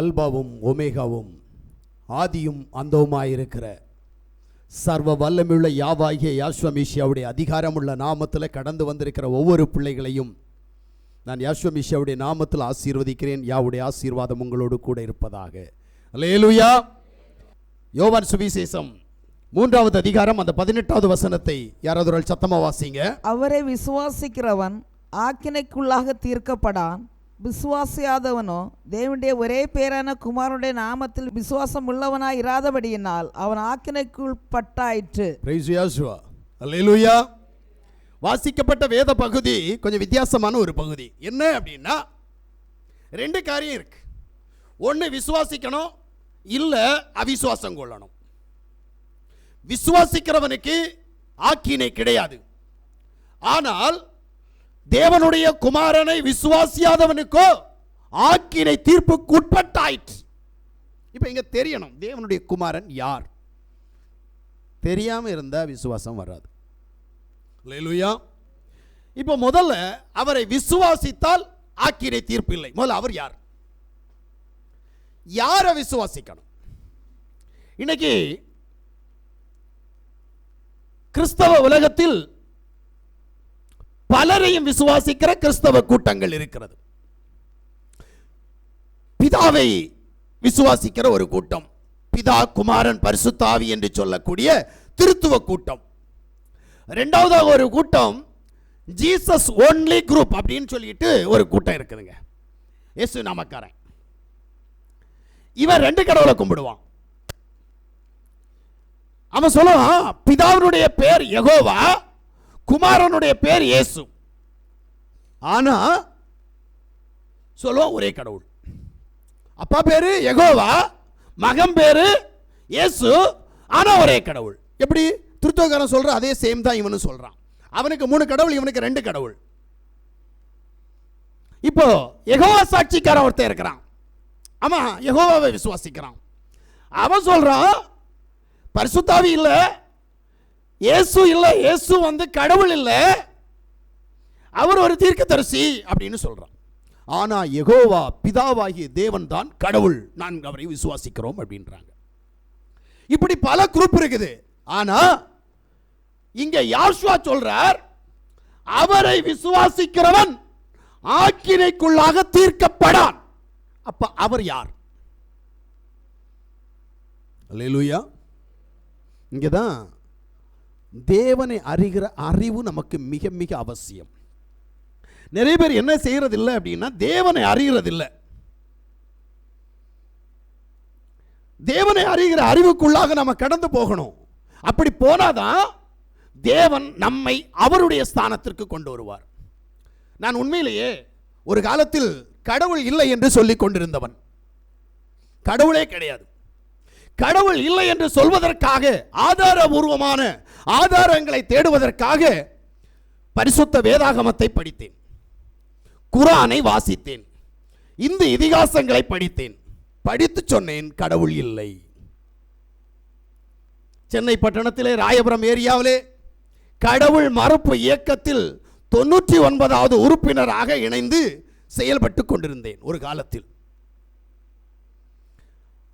அல்பாவும் ஒமேகாவும் ஆதியும் அந்தவுமாயிருக்கிற சர்வ வல்லமையுள்ள யாவாகிய யாஷ்வமிஷியாவுடைய அதிகாரமுள்ள நாமத்தில் கடந்து வந்திருக்கிற ஒவ்வொரு பிள்ளைகளையும் நான் யாஷ்வமிஷியாவுடைய நாமத்தில் ஆசீர்வதிக்கிறேன். யாவுடைய ஆசீர்வாதம் உங்களோடு கூட இருப்பதாக. அல்லேலூயா. யோவான் சுவிசேஷம் 3வது அதிகாரம் அந்த 18வது வசனத்தை யாராவது ஒரு சத்தமா வாசிங்க. அவரை விசுவாசிக்கிறவன் ஆக்கினைக்குள்ளாக தீர்க்கப்படான், விசுவாசியாதவனோ தேவனுடைய ஒரே பேரான குமாரனுடைய நாமத்தில் விசுவாசம் உள்ளவனாய் இராதபடியினால் அவன் ஆக்கினைக்குள்பட்டாயிற்று. பிரைஸ் யேசுவா. அல்லேலூயா. வாசிக்கப்பட்ட வேத பகுதி கொஞ்சம் வித்தியாசமான ஒரு பகுதி. என்ன அப்படின்னா, 2 காரியம் இருக்கு. ஒன்று விசுவாசிக்கணும், இல்லை அவிசுவாசம் கொள்ளணும். விசுவாசிக்கிறவனுக்கு ஆக்கினை கிடையாது. ஆனால் தேவனுடைய குமாரனை விசுவாசியாதவனுக்கோ ஆக்கினை தீர்ப்புக்கு உட்பட்டாயிற்று. இப்ப இங்க தெரியணும் தேவனுடைய குமாரன் யார். தெரியாம இருந்தா விசுவாசம் வராது. அல்லேலூயா. இப்ப முதல்ல அவரை விசுவாசித்தால் ஆக்கினை தீர்ப்பு இல்லை. முதல்ல அவர் யார், யாரை விசுவாசிக்கணும். இன்னைக்கு கிறிஸ்தவ உலகத்தில் பலரையும் விசுவாசிக்கிற கிறிஸ்தவ கூட்டங்கள் இருக்கிறது. பிதாவை விசுவாசிக்கிற ஒரு கூட்டம், பிதா குமாரன் பரிசுத்த ஆவி என்று சொல்லக்கூடிய திருத்துவ கூட்டம். இரண்டாவதாக ஒரு கூட்டம் ஜீசஸ் ஒன்லி குரூப் அப்படின்னு சொல்லிட்டு ஒரு கூட்டம் இருக்குதுங்க. இயேசு நாமக்காரன். இவன் 2 கடவுளை கும்பிடுவான். அவன் சொல்லுவான் பிதாவினுடைய பேர் யெகோவா, குமாரனுடைய பேர் இயேசு. ஆனா சொல்லுவோம் ஒரே கடவுள். அப்பா பேரு யெகோவா, மகன் பேரு இயேசு, ஆனா ஒரே கடவுள். எப்படி திருத்துவக்காரன் சொல்ற அதே சேம் தான் இவனு சொல்றான். அவனுக்கு 3 கடவுள், இவனுக்கு 2 கடவுள். இப்போ யெகோவா சாட்சிக்காரன் ஒருத்தன் இருக்கிறான். ஆமா, யெகோவாவை விசுவாசிக்கிறான். அவன் சொல்றான் பரிசுத்த ஆவி இல்ல, இயேசு இல்ல, இயேசு கடவுள் இல்ல, அவர் ஒரு தீர்க்கதரிசி அப்படின்னு சொல்றான். ஆனா யெகோவா பிதாவாகிய தேவன் தான் கடவுள், நான் அவரை விசுவாசிக்கிறோம் அப்படின்றாங்க. இப்படி பல குரூப் இருக்குது. ஆனா இங்க யாஷுவா சொல்றார் அவரை விசுவாசிக்கிறவன் ஆக்கினைக்குள்ளாக தீர்க்கப்படான். அப்ப அவர் யார்? அல்லேலூயா. இங்கதான் தேவனை அறிகிற அறிவு நமக்கு மிக மிக அவசியம். நிறைய பேர் என்ன செய்யறது இல்லை அப்படின்னா, தேவனை அறிகிறது இல்லை. தேவனை அறிகிற அறிவுக்குள்ளாக நம்ம கடந்து போகணும். அப்படி போனாதான் தேவன் நம்மை அவருடைய ஸ்தானத்திற்கு கொண்டு வருவார். நான் உண்மையிலேயே ஒரு காலத்தில் கடவுள் இல்லை என்று சொல்லிக் கொண்டிருந்தவன். கடவுளே கிடையாது. கடவுள் இல்லை என்று சொல்வதற்காக ஆதாரபூர்வமான ஆதாரங்களை தேடுவதற்காக பரிசுத்த வேதாகமத்தை படித்தேன், குர்ஆனை வாசித்தேன், இந்த இதிகாசங்களை படித்தேன். படித்து சொன்னேன் கடவுள் இல்லை. சென்னை பட்டணத்திலே ராயபுரம் ஏரியாவிலே கடவுள் மறுப்பு இயக்கத்தில் 99வது உறுப்பினராக இணைந்து செயல்பட்டு கொண்டிருந்தேன் ஒரு காலத்தில்.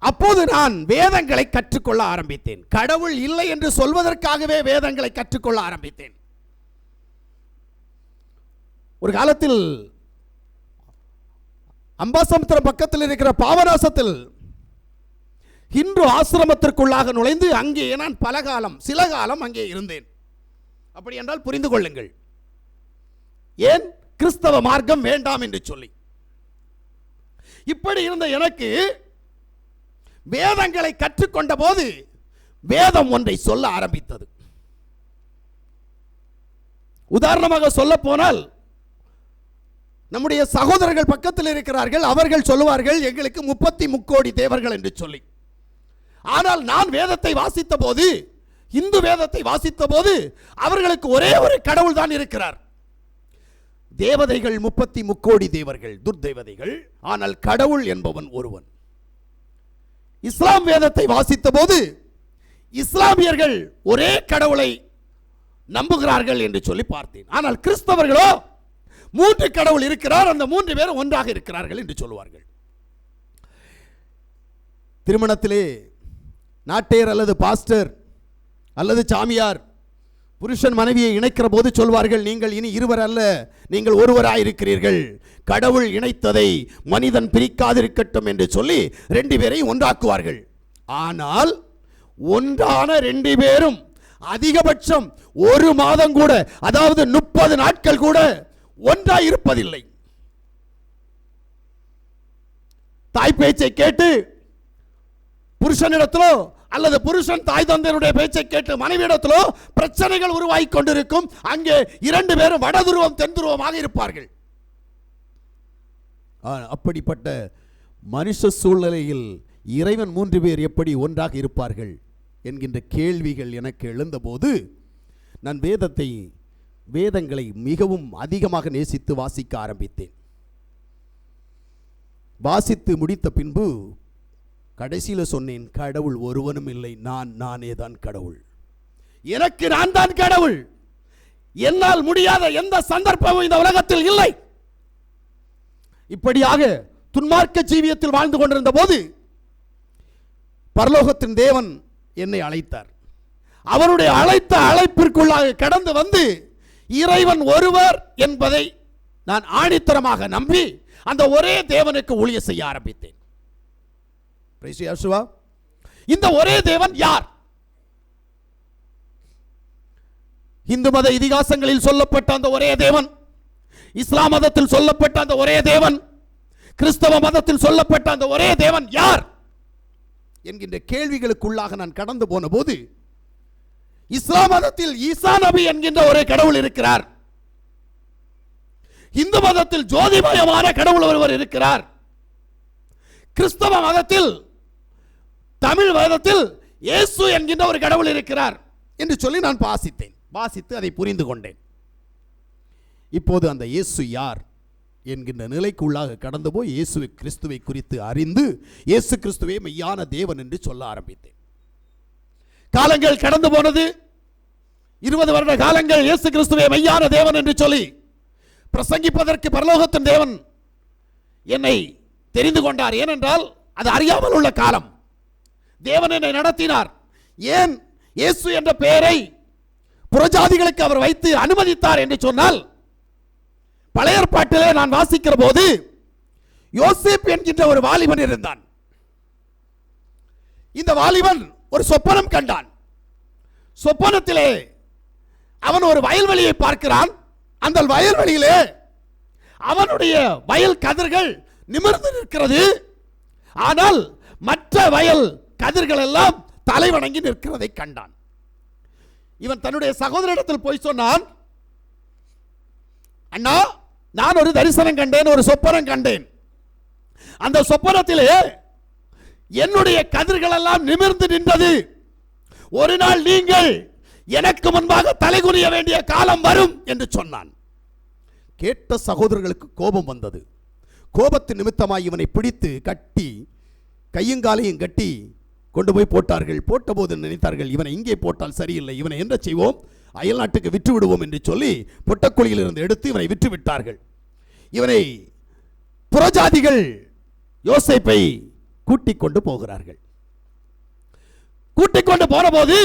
அப்போது நான் வேதங்களை கற்றுக்கொள்ள ஆரம்பித்தேன். கடவுள் இல்லை என்று சொல்வதற்காகவே வேதங்களை கற்றுக்கொள்ள ஆரம்பித்தேன். ஒரு காலத்தில் அம்பாசமுத்திரம் பக்கத்தில் இருக்கிற பாவநாசத்தில் ஹிந்து ஆசிரமத்திற்குள்ளாக நுழைந்து அங்கே நான் சில காலம் அங்கே இருந்தேன். அப்படி என்றால் புரிந்து கொள்ளுங்கள், ஏன் கிறிஸ்தவ மார்க்கம் வேண்டாம் என்று சொல்லி. இப்படி இருந்த எனக்கு வேதங்களை கற்றுக்கொண்ட போது வேதம் ஒன்றை சொல்ல ஆரம்பித்தது. உதாரணமாக சொல்ல போனால், நம்முடைய சகோதரர்கள் பக்கத்தில் இருக்கிறார்கள். அவர்கள் சொல்லுவார்கள் எங்களுக்கு 33 கோடி தேவர்கள் என்று சொல்லி. ஆனால் நான் வேதத்தை வாசித்த போது, இந்து வேதத்தை வாசித்த போது அவர்களுக்கு ஒரே ஒரு கடவுள் தான் இருக்கிறார். தேவதைகள் 33 கோடி தேவர்கள், துர்தேவதைகள், ஆனால் கடவுள் என்பவன் ஒருவன். இஸ்லாம் வேதத்தை வாசித்த போது இஸ்லாமியர்கள் ஒரே கடவுளை நம்புகிறார்கள் என்று சொல்லி பார்த்தேன். ஆனால் கிறிஸ்தவர்களோ 3 கடவுள் இருக்கிறார், அந்த 3 பேரும் ஒன்றாக இருக்கிறார்கள் என்று சொல்லுவார்கள். திருமணத்திலே நாட்டையர் அல்லது பாஸ்டர் அல்லது சாமியார் புருஷன் மனைவியை இணைக்கிற போது சொல்வார்கள், நீங்கள் இனி இருவர் அல்ல, நீங்கள் ஒருவராயிருக்கிறீர்கள், கடவுள் இணைத்ததை மனிதன் பிரிக்காதிருக்கட்டும் என்று சொல்லி 2 பேரையும் ஒன்றாக்குவார்கள். ஆனால் ஒன்றான 2 பேரும் அதிகபட்சம் 1 மாதம் கூட, அதாவது 30 நாட்கள் கூட ஒன்றாய் இருப்பதில்லை. தாய் பேச்சை கேட்டு புருஷனிடத்திலோ அல்லது புருஷன் தாய் தந்தையருடைய பேச்சை கேட்டு மனைவியிடத்திலோ பிரச்சனைகள் உருவாகி கொண்டிருக்கும். அங்கே 2 பேரும் வடதுருவம் தென்துருவமாக இருப்பார்கள். அப்படிப்பட்ட மனுஷ சூழ்நிலையில் இறைவன் 3 பேர் எப்படி ஒன்றாக இருப்பார்கள் என்கின்ற கேள்விகள் எனக்கு எழுந்தபோது நான் வேதங்களை மிகவும் அதிகமாக நேசித்து வாசிக்க ஆரம்பித்தேன். வாசித்து முடித்த பின்பு கடைசியில் சொன்னேன், கடவுள் ஒருவனும் இல்லை, நானே தான் கடவுள். எனக்கு நான் தான் கடவுள். என்னால் முடியாத எந்த சந்தர்ப்பமும் இந்த உலகத்தில் இல்லை. இப்படியாக துன்மார்க்க ஜீவியத்தில் வாழ்ந்து கொண்டிருந்த போது பரலோகத்தின் தேவன் என்னை அழைத்தார். அவருடைய அழைப்பிற்குள்ளாக கடந்து வந்து இறைவன் ஒருவர் என்பதை நான் ஆணித்தரமாக நம்பி அந்த ஒரே தேவனுக்கு ஊழியம் செய்ய ஆரம்பித்தேன். இந்த ஒரே தேவன் யார்? இந்து மத இதிகாசங்களில் சொல்லப்பட்ட அந்த ஒரே தேவன், இஸ்லாம் மதத்தில் சொல்லப்பட்ட அந்த ஒரே தேவன், கிறிஸ்தவ மதத்தில் சொல்லப்பட்ட அந்த ஒரே தேவன் யார் என்கின்ற கேள்விகளுக்குள்ளாக நான் கடந்து போன போது, இஸ்லாம் மதத்தில் ஈசா நபி என்கின்ற ஒரு கடவுள் இருக்கிறார். இந்து மதத்தில் ஜோதிமயமான கடவுள் ஒருவர் இருக்கிறார். கிறிஸ்தவ மதத்தில், தமிழ் மதத்தில் இயேசு என்கின்ற ஒரு கடவுள் இருக்கிறார் என்று சொல்லி நான் வாசித்து அதை புரிந்து கொண்டேன். இப்போது அந்த இயேசு யார் என்கின்ற நிலைக்குள்ளாக கடந்து போய் இயேசு கிறிஸ்துவை குறித்து அறிந்து இயேசு கிறிஸ்துவே மெய்யான தேவன் என்று சொல்ல ஆரம்பித்தேன். காலங்கள் கடந்து போனது. 20 வருட காலங்கள் இயேசு கிறிஸ்துவே மெய்யான தேவன் என்று சொல்லி பிரசங்கிப்பதற்கு பரலோகத்தின் தேவன் என்னை தெரிந்து கொண்டார். ஏனென்றால் அது அறியாமல் உள்ள காலம். தேவன் என்னை நடத்தினார். ஏன் இயேசு என்ற பெயரை புறஜாதிகளுக்கு அவர் வைத்து அனுமதித்தார் என்று சொன்னால், பழைய ஏற்பாட்டிலே நான் வாசிக்கிற போது யோசேப் என்கின்ற ஒரு வாலிபன் இருந்தான். இந்த வாலிபன் ஒரு சொப்பனம் கண்டான். சொப்பனத்திலே அவன் ஒரு வயல்வெளியை பார்க்கிறான். அந்த வயல்வெளியிலே அவனுடைய வயல் கதிர்கள் நிமிர்ந்து நிற்கிறது. ஆனால் மற்ற வயல் கதிர்கள் எல்லாம் தலை வணங்கி நிற்கிறதை கண்டான். இவன் தன்னுடைய சகோதரிடத்தில் போய் சொன்னான், அண்ணா, நான் ஒரு தரிசனம் கண்டேன், ஒரு சொப்பனம் கண்டேன். அந்த சொப்பனத்திலே என்னுடைய கதிர்கள் எல்லாம் நிமிர்ந்து நின்றது. ஒரு நாள் நீங்கள் எனக்கு முன்பாக தலைகுனிய வேண்டிய காலம் வரும் என்று சொன்னான். கேட்ட சகோதரர்களுக்கு கோபம் வந்தது. கோபத்தின் நிமித்தமாய் இவனை பிடித்து கட்டி கையுங்காலையும் கட்டி கொண்டு போய் போட்டார்கள். போட்டபோது நினைத்தார்கள், இவனை இங்கே போட்டால் சரியில்லை, இவனை என்ன செய்வோம், அயல் நாட்டுக்கு விற்று விடுவோம் என்று சொல்லி பொட்டக்குழியில் இருந்து எடுத்து இவனை விற்று விட்டார்கள். இவனை புறஜாதிகள் யோசேப்பை கூட்டிக் கொண்டு போகிறார்கள். கூட்டிக் கொண்டு போன போது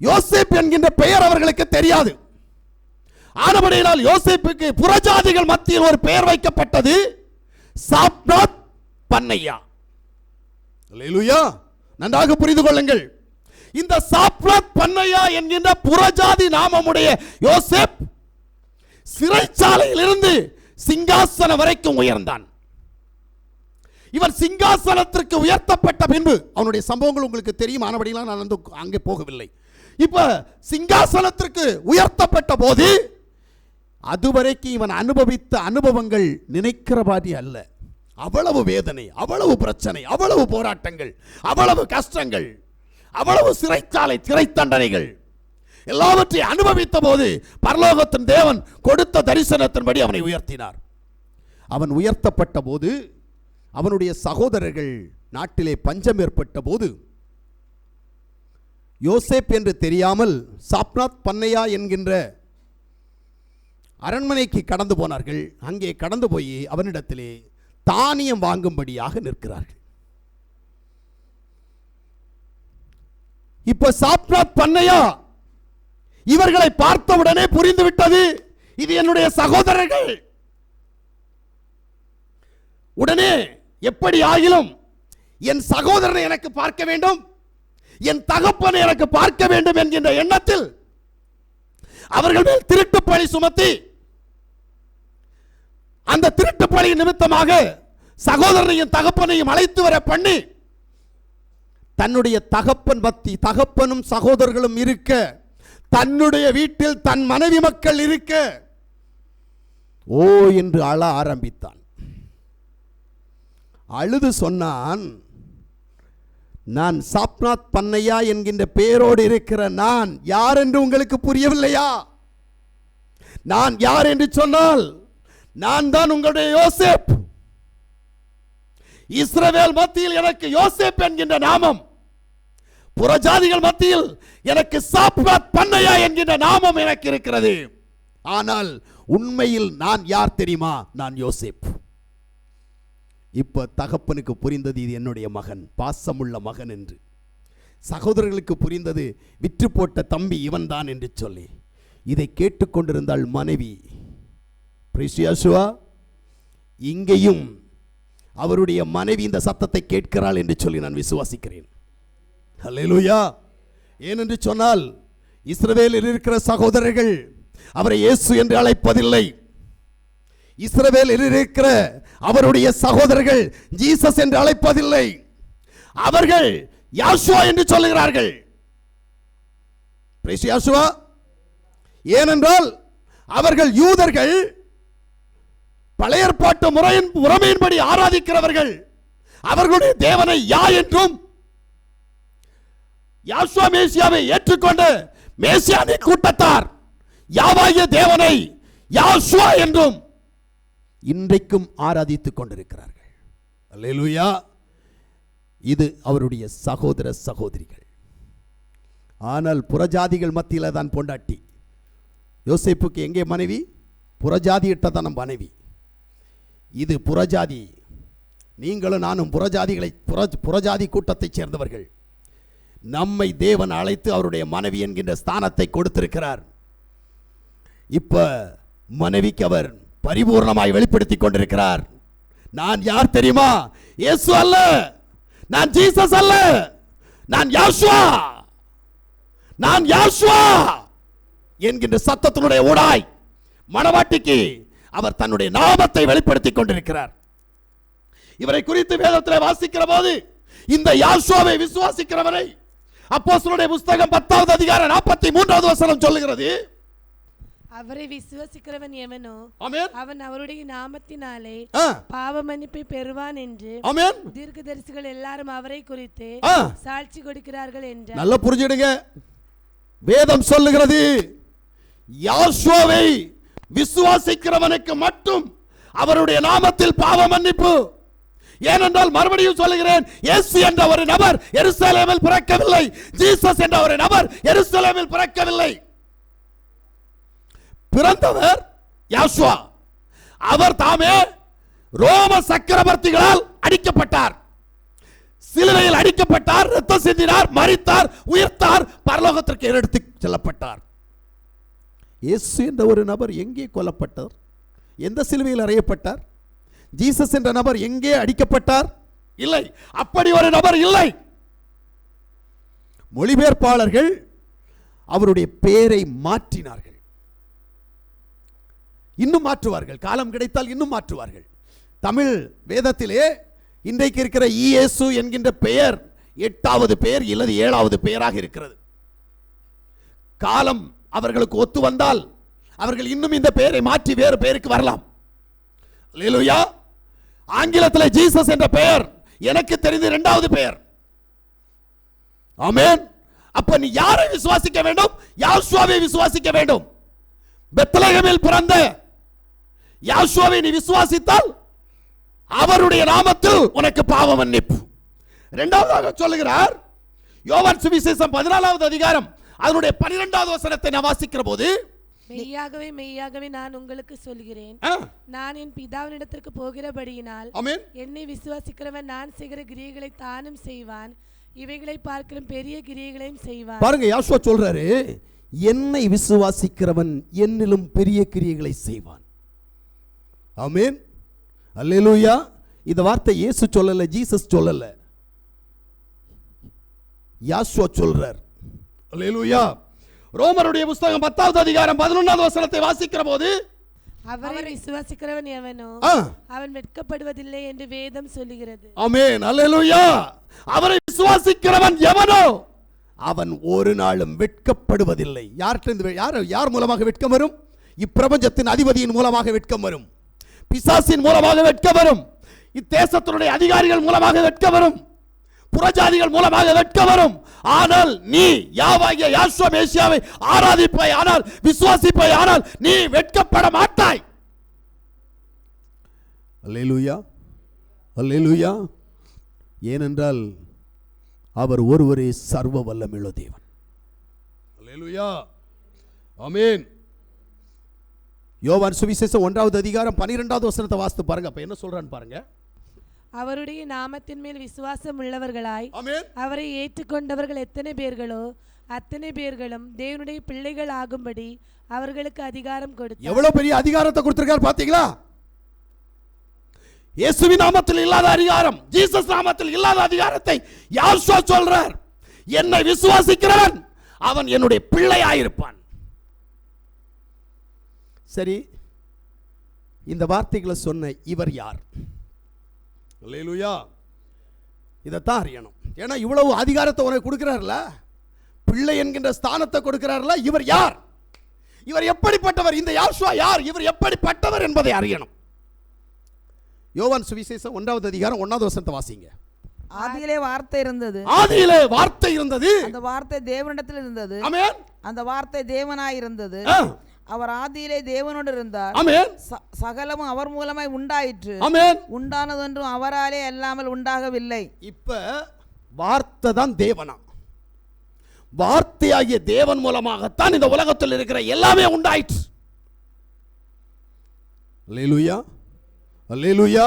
யோசேப் என்கின்ற பெயர் அவர்களுக்கு தெரியாது. ஆனபடியால் யோசேப்புக்கு புறஜாதிகள் மத்தியில் ஒரு பெயர் வைக்கப்பட்டது, சாப்நாத் பன்னையா. அல்லேலூயா. நன்றாக புரிந்து கொள்ளுங்கள். இந்த சாப்நாத் பன்னையா என்கின்ற புறஜாதி நாமமுடைய யோசேப் சிறைச்சாலையில் இருந்து சிங்காசனம் வரைக்கும் உயர்ந்தான். இவன் சிங்காசனத்திற்கு உயர்த்தப்பட்ட பின்பு அவனுடைய சம்பவங்கள் உங்களுக்கு தெரியும். ஆனபடியால் நான் அங்கே போகவில்லை. இப்ப சிங்காசனத்திற்கு உயர்த்தப்பட்ட போது அதுவரைக்கும் இவன் அனுபவித்த அனுபவங்கள் நினைக்கிறபாடி அல்ல. அவ்வளவு வேதனை, அவ்வளவு பிரச்சனை, அவ்வளவு போராட்டங்கள், அவ்வளவு கஷ்டங்கள், அவ்வளவு சிறைச்சாலை சிறை தண்டனைகள் எல்லாவற்றையும் அனுபவித்த போது பரலோகத்தின் தேவன் கொடுத்த தரிசனத்தின்படி அவனை உயர்த்தினார். அவன் உயர்த்தப்பட்ட போது அவனுடைய சகோதரர்கள் நாட்டிலே பஞ்சம் ஏற்பட்ட போது யோசேப் என்று தெரியாமல் சாப்நாத் பன்னையா என்கின்ற அரண்மனைக்கு கடந்து போனார்கள். அங்கே கடந்து போய் அவனிடத்திலே தானியம் வாங்கும்படியாக நிற்கிறார்கள். இப்ப சாப்ராத் பண்ணையா இவர்களை பார்த்தவுடனே புரிந்துவிட்டது, இது என்னுடைய சகோதரர்கள். உடனே எப்படி ஆகிலும் என் சகோதரனை எனக்கு பார்க்க வேண்டும், என் தகப்பனை எனக்கு பார்க்க வேண்டும் என்கின்ற எண்ணத்தில் அவர்கள் மேல் திருட்டு பழி சுமத்தி, அந்த திருட்டு பழி நிமித்தமாக சகோதரனையும் தகப்பனையும் அழைத்து வர பண்ணி, தன்னுடைய தகப்பனும் சகோதரர்களும் இருக்க, தன்னுடைய வீட்டில் தன் மனைவி மக்கள் இருக்க ஓ என்று அழ ஆரம்பித்தான். அழுது சொன்னான், நான் சாப்ராத் பண்ணையா என்கின்ற பெயரோடு இருக்கிற நான் யார் என்று உங்களுக்கு புரியவில்லையா? நான் யார் என்று சொன்னால் நான் தான் உங்களுடைய யோசேப். இஸ்ரவேல் மத்தியில் எனக்கு யோசேப் என்கின்ற நாமம், புறஜாதிகள் மத்தியில் எனக்கு சாப்ராத் பண்ணையா என்கின்ற நாமம் எனக்கு இருக்கிறது. ஆனால் உண்மையில் நான் யார் தெரியுமா? நான் யோசேப். இப்ப தகப்பனுக்கு புரிந்தது, இது என்னுடைய மகன், பாசமுள்ள மகன் என்று. சகோதரர்களுக்கு புரிந்தது, விற்று போட்ட தம்பி இவன் தான் என்று சொல்லி. இதை கேட்டுக்கொண்டிருந்தாள் மனைவி பிரிசியாசுவா. இங்கேயும் அவருடைய மனைவி இந்த சத்தத்தை கேட்கிறாள் என்று சொல்லி நான் விசுவாசிக்கிறேன். அல்லேலூயா. ஏனென்று சொன்னால் இஸ்ரவேலில் இருக்கிற சகோதரர்கள் அவரை இயேசு என்று அழைப்பதில்லை. இஸ்ரவேலில் இருக்கிற அவருடைய சகோதரர்கள் ஜீசஸ் என்று அழைப்பதில்லை. அவர்கள் யாசுவா என்று சொல்லுகிறார்கள். யாசுவா. ஏனென்றால் அவர்கள் யூதர்கள் பழைய ஏற்பாட்டு முறைமையின்படி ஆராதிக்கிறவர்கள். அவர்களுடைய தேவனை யா என்றும், யாசுவா மேசியாவை ஏற்றுக்கொண்ட மேசியானி கூட்டத்தார் யாவாகிய தேவனை யாசுவா என்றும் இன்றைக்கும் ஆராதித்துக் கொண்டிருக்கிறார்கள். அல்லேலூயா. இது அவருடைய சகோதர சகோதரிகள். ஆனால் புறஜாதிகள் மத்தியில் தான் பொண்டாட்டி. யோசேப்புக்கு எங்கே மனைவி? புறஜாதியிட்ட தான் மனைவி. இது புறஜாதி. நீங்களும் நானும் புறஜாதி கூட்டத்தைச் சேர்ந்தவர்கள். நம்மை தேவன் அழைத்து அவருடைய மனைவி என்கின்ற ஸ்தானத்தை கொடுத்திருக்கிறார். இப்ப மனைவிக்கு அவர் பரிபூர்ணமாய் வெளிப்படுத்திக் கொண்டிருக்கிறார். நான் யார் தெரியுமா? இயேசு அல்ல, நான் ஜீசஸ் அல்ல, நான் யாசுவா, நான் யாசுவா என்கின்ற சத்தத்தினுடைய ஊடாய் மணவாட்டிக்கு அவர் தன்னுடைய நாமத்தை வெளிப்படுத்திக் கொண்டிருக்கிறார். இவரை குறித்து வேதத்தில் வாசிக்கிற போது இந்த யாசுவாவை விசுவாசிக்கிறவரை அப்போஸ்தலருடைய புத்தகம் 10வது அதிகாரம் 43வது வசனம் சொல்லுகிறது, அவரை விசுவாசிக்கிறவன் எவனோ அவன் அவருடைய நாமத்தினாலே பாவ மன்னிப்பை பெறுவான் என்று தீர்க்கதரிசிகள் எல்லாரும் அவரை குறித்து சாட்சி கொடுக்கிறார்கள் என்று. நல்லா புரிஞ்சிடுங்க. வேதம் சொல்லுகிறது, யாசுவாவை விசுவாசிக்கிறவனுக்கு மட்டும் அவருடைய நாமத்தில் பாவ மன்னிப்பு. ஏனென்றால் மறுபடியும் சொல்லுகிறேன், இயேசு என்ற ஒரு நபர் எருசலேமில் பிறக்கவில்லை. ஜீசஸ் என்ற ஒரு நபர் எருசலேமில் பிறக்கவில்லை. பிறந்தவர் யாசுவா. அவர் தாமே ரோம சக்கரவர்த்திகளால் அடிக்கப்பட்டார், சிலுவையில் அடிக்கப்பட்டார், ரத்தம் சிந்தினார், மரித்தார், உயிர்த்தார், பரலோகத்திற்கு எடுத்து செல்லப்பட்டார். இயேசு என்ற ஒரு நபர் எங்கே கொல்லப்பட்டார்? எந்த சிலுவையில் அறையப்பட்டார்? ஜீசஸ் என்ற நபர் எங்கே அடிக்கப்பட்டார்? இல்லை, அப்படி ஒரு நபர் இல்லை. மொழிபெயர்ப்பாளர்கள் அவருடைய பெயரை மாற்றினார்கள். இன்னும் மாற்றுவார்கள், காலம் கிடைத்தால் இன்னும் மாற்றுவார்கள். தமிழ் வேதத்திலே இன்றைக்கு இருக்கிற இயேசு என்கின்ற பெயர் 8வது பெயர் இல்லது 7வது பெயராக இருக்கிறது. காலம் அவர்களுக்கு ஒத்து வந்தால் அவர்கள் இன்னும் இந்த பெயரை மாற்றி வேறு பெயருக்கு வரலாம். அல்லேலூயா. ஆங்கிலத்தில் ஜீசஸ் என்ற பெயர் எனக்கு தெரிந்த 2வது பெயர். ஆமென். அப்ப நீ யாரை விசுவாசிக்க வேண்டும்? யாசுவாவை விசுவாசிக்க வேண்டும். பெத்லகேமில் பிறந்த யாசுவாவை நீ விசுவாசித்தால் அவருடைய நாமத்தில் உனக்கு பாவ மன்னிப்பு. இரண்டாவதாக சொல்லுகிறார் யோவான் சுவிசேஷம் 14வது அதிகாரம் அதனுடைய 12வது வசனத்தை நான் வாசிக்கிற போது, மெய்யாகவே மெய்யாகவே நான் உங்களுக்கு சொல்கிறேன், நான் என் பிதாவினிடத்திற்கு போகிறபடியினால் என்னை விசுவாசிக்கிறவன் நான் செய்கிற கிரியைகளை தானும் செய்வான், இவைகளை பார்க்கலும் பெரிய கிரியைகளையும் செய்வார். பாருங்க, யாசுவா சொல்றாரு, என்னை விசுவாசிக்கிறவன் என்னிலும் பெரிய கிரியைகளை செய்வான். ஆமென், அல்லேலூயா. இந்த வார்த்தை இயேசு சொல்லல, ஜீசஸ் சொல்லல, யாசுவா சொல்றார். அல்லேலூயா. ரோமருடைய புத்தகம் 10வது அதிகாரம் 11வது வசனத்தை வாசிக்கிற போது, அவரை விசுவாசிக்கிறவன் எவனோ அவன் வெட்கப்படுவதில்லை என்று வேதம் சொல்லுகிறது. ஆமென், அல்லேலூயா. அவரை விசுவாசிக்கிறவன் எவனோ அவன் ஒரு நாளும் வெட்கப்படுவதில்லை. யார் மூலமாக வெட்கம் வரும்? இப்பிரபஞ்சத்தின் அதிபதியின் மூலமாக வெட்கம் வரும், பிசாசின் மூலமாக வெட்கம் வரும், இத்தேசத்தினுடைய அதிகாரிகள் மூலமாக வெட்கம் வரும், புறஜாதிகள் மூலமாக வெட்கம் வரும். ஆனால் நீ யாவாகிய யாசுவா மேசியாவை ஆராதிப்பாய், ஆனால் விசுவாசிப்பாய், ஆனால் நீ வெட்கப்பட மாட்டாய். அல்லேலூயா, அல்லேலூயா. ஏனென்றால் அவர் ஒருவரே சர்வ வல்லமையுள்ள தேவன். அல்லேலூயா, ஆமென். யோவான் சுவிசேஷம் 1வது அதிகாரம் 12வது வசனத்தை வாசித்து பாருங்க. அப்ப என்ன சொல்றான்னு பாருங்க. அவருடைய நாமத்தின் மேல் விசுவாசம் உள்ளவர்களாய் ஆமென், அவரை ஏற்றுக்கொண்டவர்கள் எத்தனை பேர்களோ அத்தனை பேர்களும் தேவனுடைய பிள்ளைகள் ஆகும்படி அவர்களுக்கு அதிகாரம் கொடுத்தார். எவ்வளவு பெரிய அதிகாரத்தை கொடுத்திருக்கார் பாத்தீங்களா? இயேசுவின் நாமத்தில் இல்லாத அதிகாரம், ஜீசஸ் நாமத்தில் இல்லாத அதிகாரத்தை யாசுவா சொல்றார். என்னை விசுவாசிக்கிறவன் அவன் என்னுடைய பிள்ளையாயிருப்பான். சரி, இந்த வார்த்தைகளை சொன்ன இவர் யார்? அல்லேலூயா. இதைத்தான் அறியணும். ஏன்னா இவ்வளவு அதிகாரத்தை உனக்கு கொடுக்கிறார்ல, பிள்ளை என்கின்ற ஸ்தானத்தை கொடுக்கிறார்ல, இவர் யார்? இவர் எப்படிப்பட்டவர்? இந்த யாசுவா யார்? இவர் எப்படிப்பட்டவர் என்பதை அறியணும். யோவான் சுவிசேஷம் 1வது அதிகாரம் 1வது வசனத்தை வாசிங்க. ஆதியிலே வார்த்தை இருந்தது, ஆதியிலே வார்த்தை இருந்தது, அந்த வார்த்தை தேவனிடத்தில் இருந்தது, ஆமென், அந்த வார்த்தை தேவனாய் இருந்தது, அவர் ஆதியிலே தேவனோடு இருந்தார், ஆமென், சகலமும் அவர் மூலமாய் உண்டாயிற்று, ஆமென், உண்டானதொன்றும் அவராலே அல்லாமல் உண்டாகவில்லை. இப்ப வார்த்தை தான் தேவனா? வார்த்தையாகிய தேவன் மூலமாகத்தான் இந்த உலகத்தில் இருக்கிற எல்லாமே உண்டாயிற்று. அல்லேலூயா, அல்லேலூயா.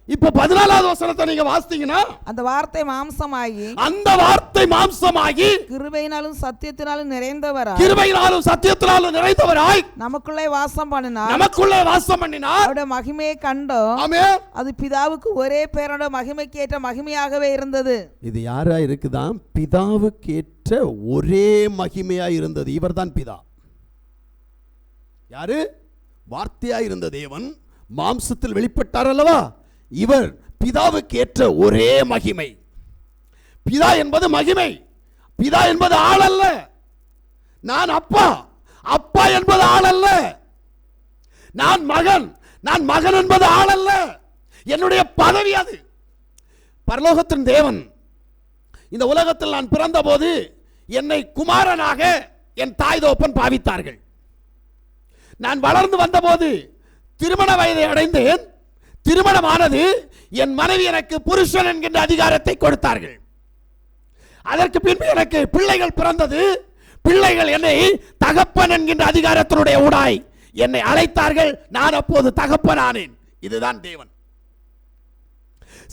இப்ப 14வது வசனத்தை நீங்க வாசித்தீங்கன்னா, அந்த வார்த்தை மாம்சமாகி, அந்த வார்த்தை மாம்சமாகி கிருபையினாலும் சத்தியத்தினாலும் நிறைந்தவராய், கிருபையினாலும் சத்தியத்தினாலும் நிறைந்தவராய் நமக்குள்ளே வாசம் பண்ணினார், நமக்குள்ளே வாசம் பண்ணினார். அவருடைய மகிமையை கண்டோம், ஆமென். அது பிதாவுக்கு ஒரே பேரோட மகிமைக்கு ஏற்ற மகிமையாகவே இருந்தது. இது யாரா இருக்குதான்? பிதாவுக்கு ஏற்ற ஒரே மகிமையா இருந்தது. இவர்தான் பிதா. யாரு? வார்த்தையா இருந்த தேவன் மாம்சத்தில் வெளிப்பட்டார் அல்லவா? இவர் பிதாவுக்கு ஏற்ற ஒரே மகிமை. பிதா என்பது மகிமை. பிதா என்பது ஆள் அல்ல. நான் அப்பா, அப்பா என்பது ஆள் அல்ல. நான் மகன், நான் மகன் என்பது ஆள் அல்ல. என்னுடைய பதவி அது. பரலோகத்தின் தேவன் இந்த உலகத்தில் நான் பிறந்த போது என்னை குமாரனாக என் தாய் தகப்பன் பாவித்தார்கள். நான் வளர்ந்து வந்தபோது திருமண வயதை அடைந்தேன். திருமணமானது, என் மனைவி எனக்கு புருஷன் என்கின்ற அதிகாரத்தை கொடுத்தார்கள். அதற்கு பின்பு எனக்கு பிள்ளைகள் பிறந்தது. பிள்ளைகள் என்னை தகப்பன் என்கின்ற அதிகாரத்தினுடைய ஊடாய் என்னை அழைத்தார்கள். நான் அப்போது தகப்பனானேன். இதுதான் தேவன்,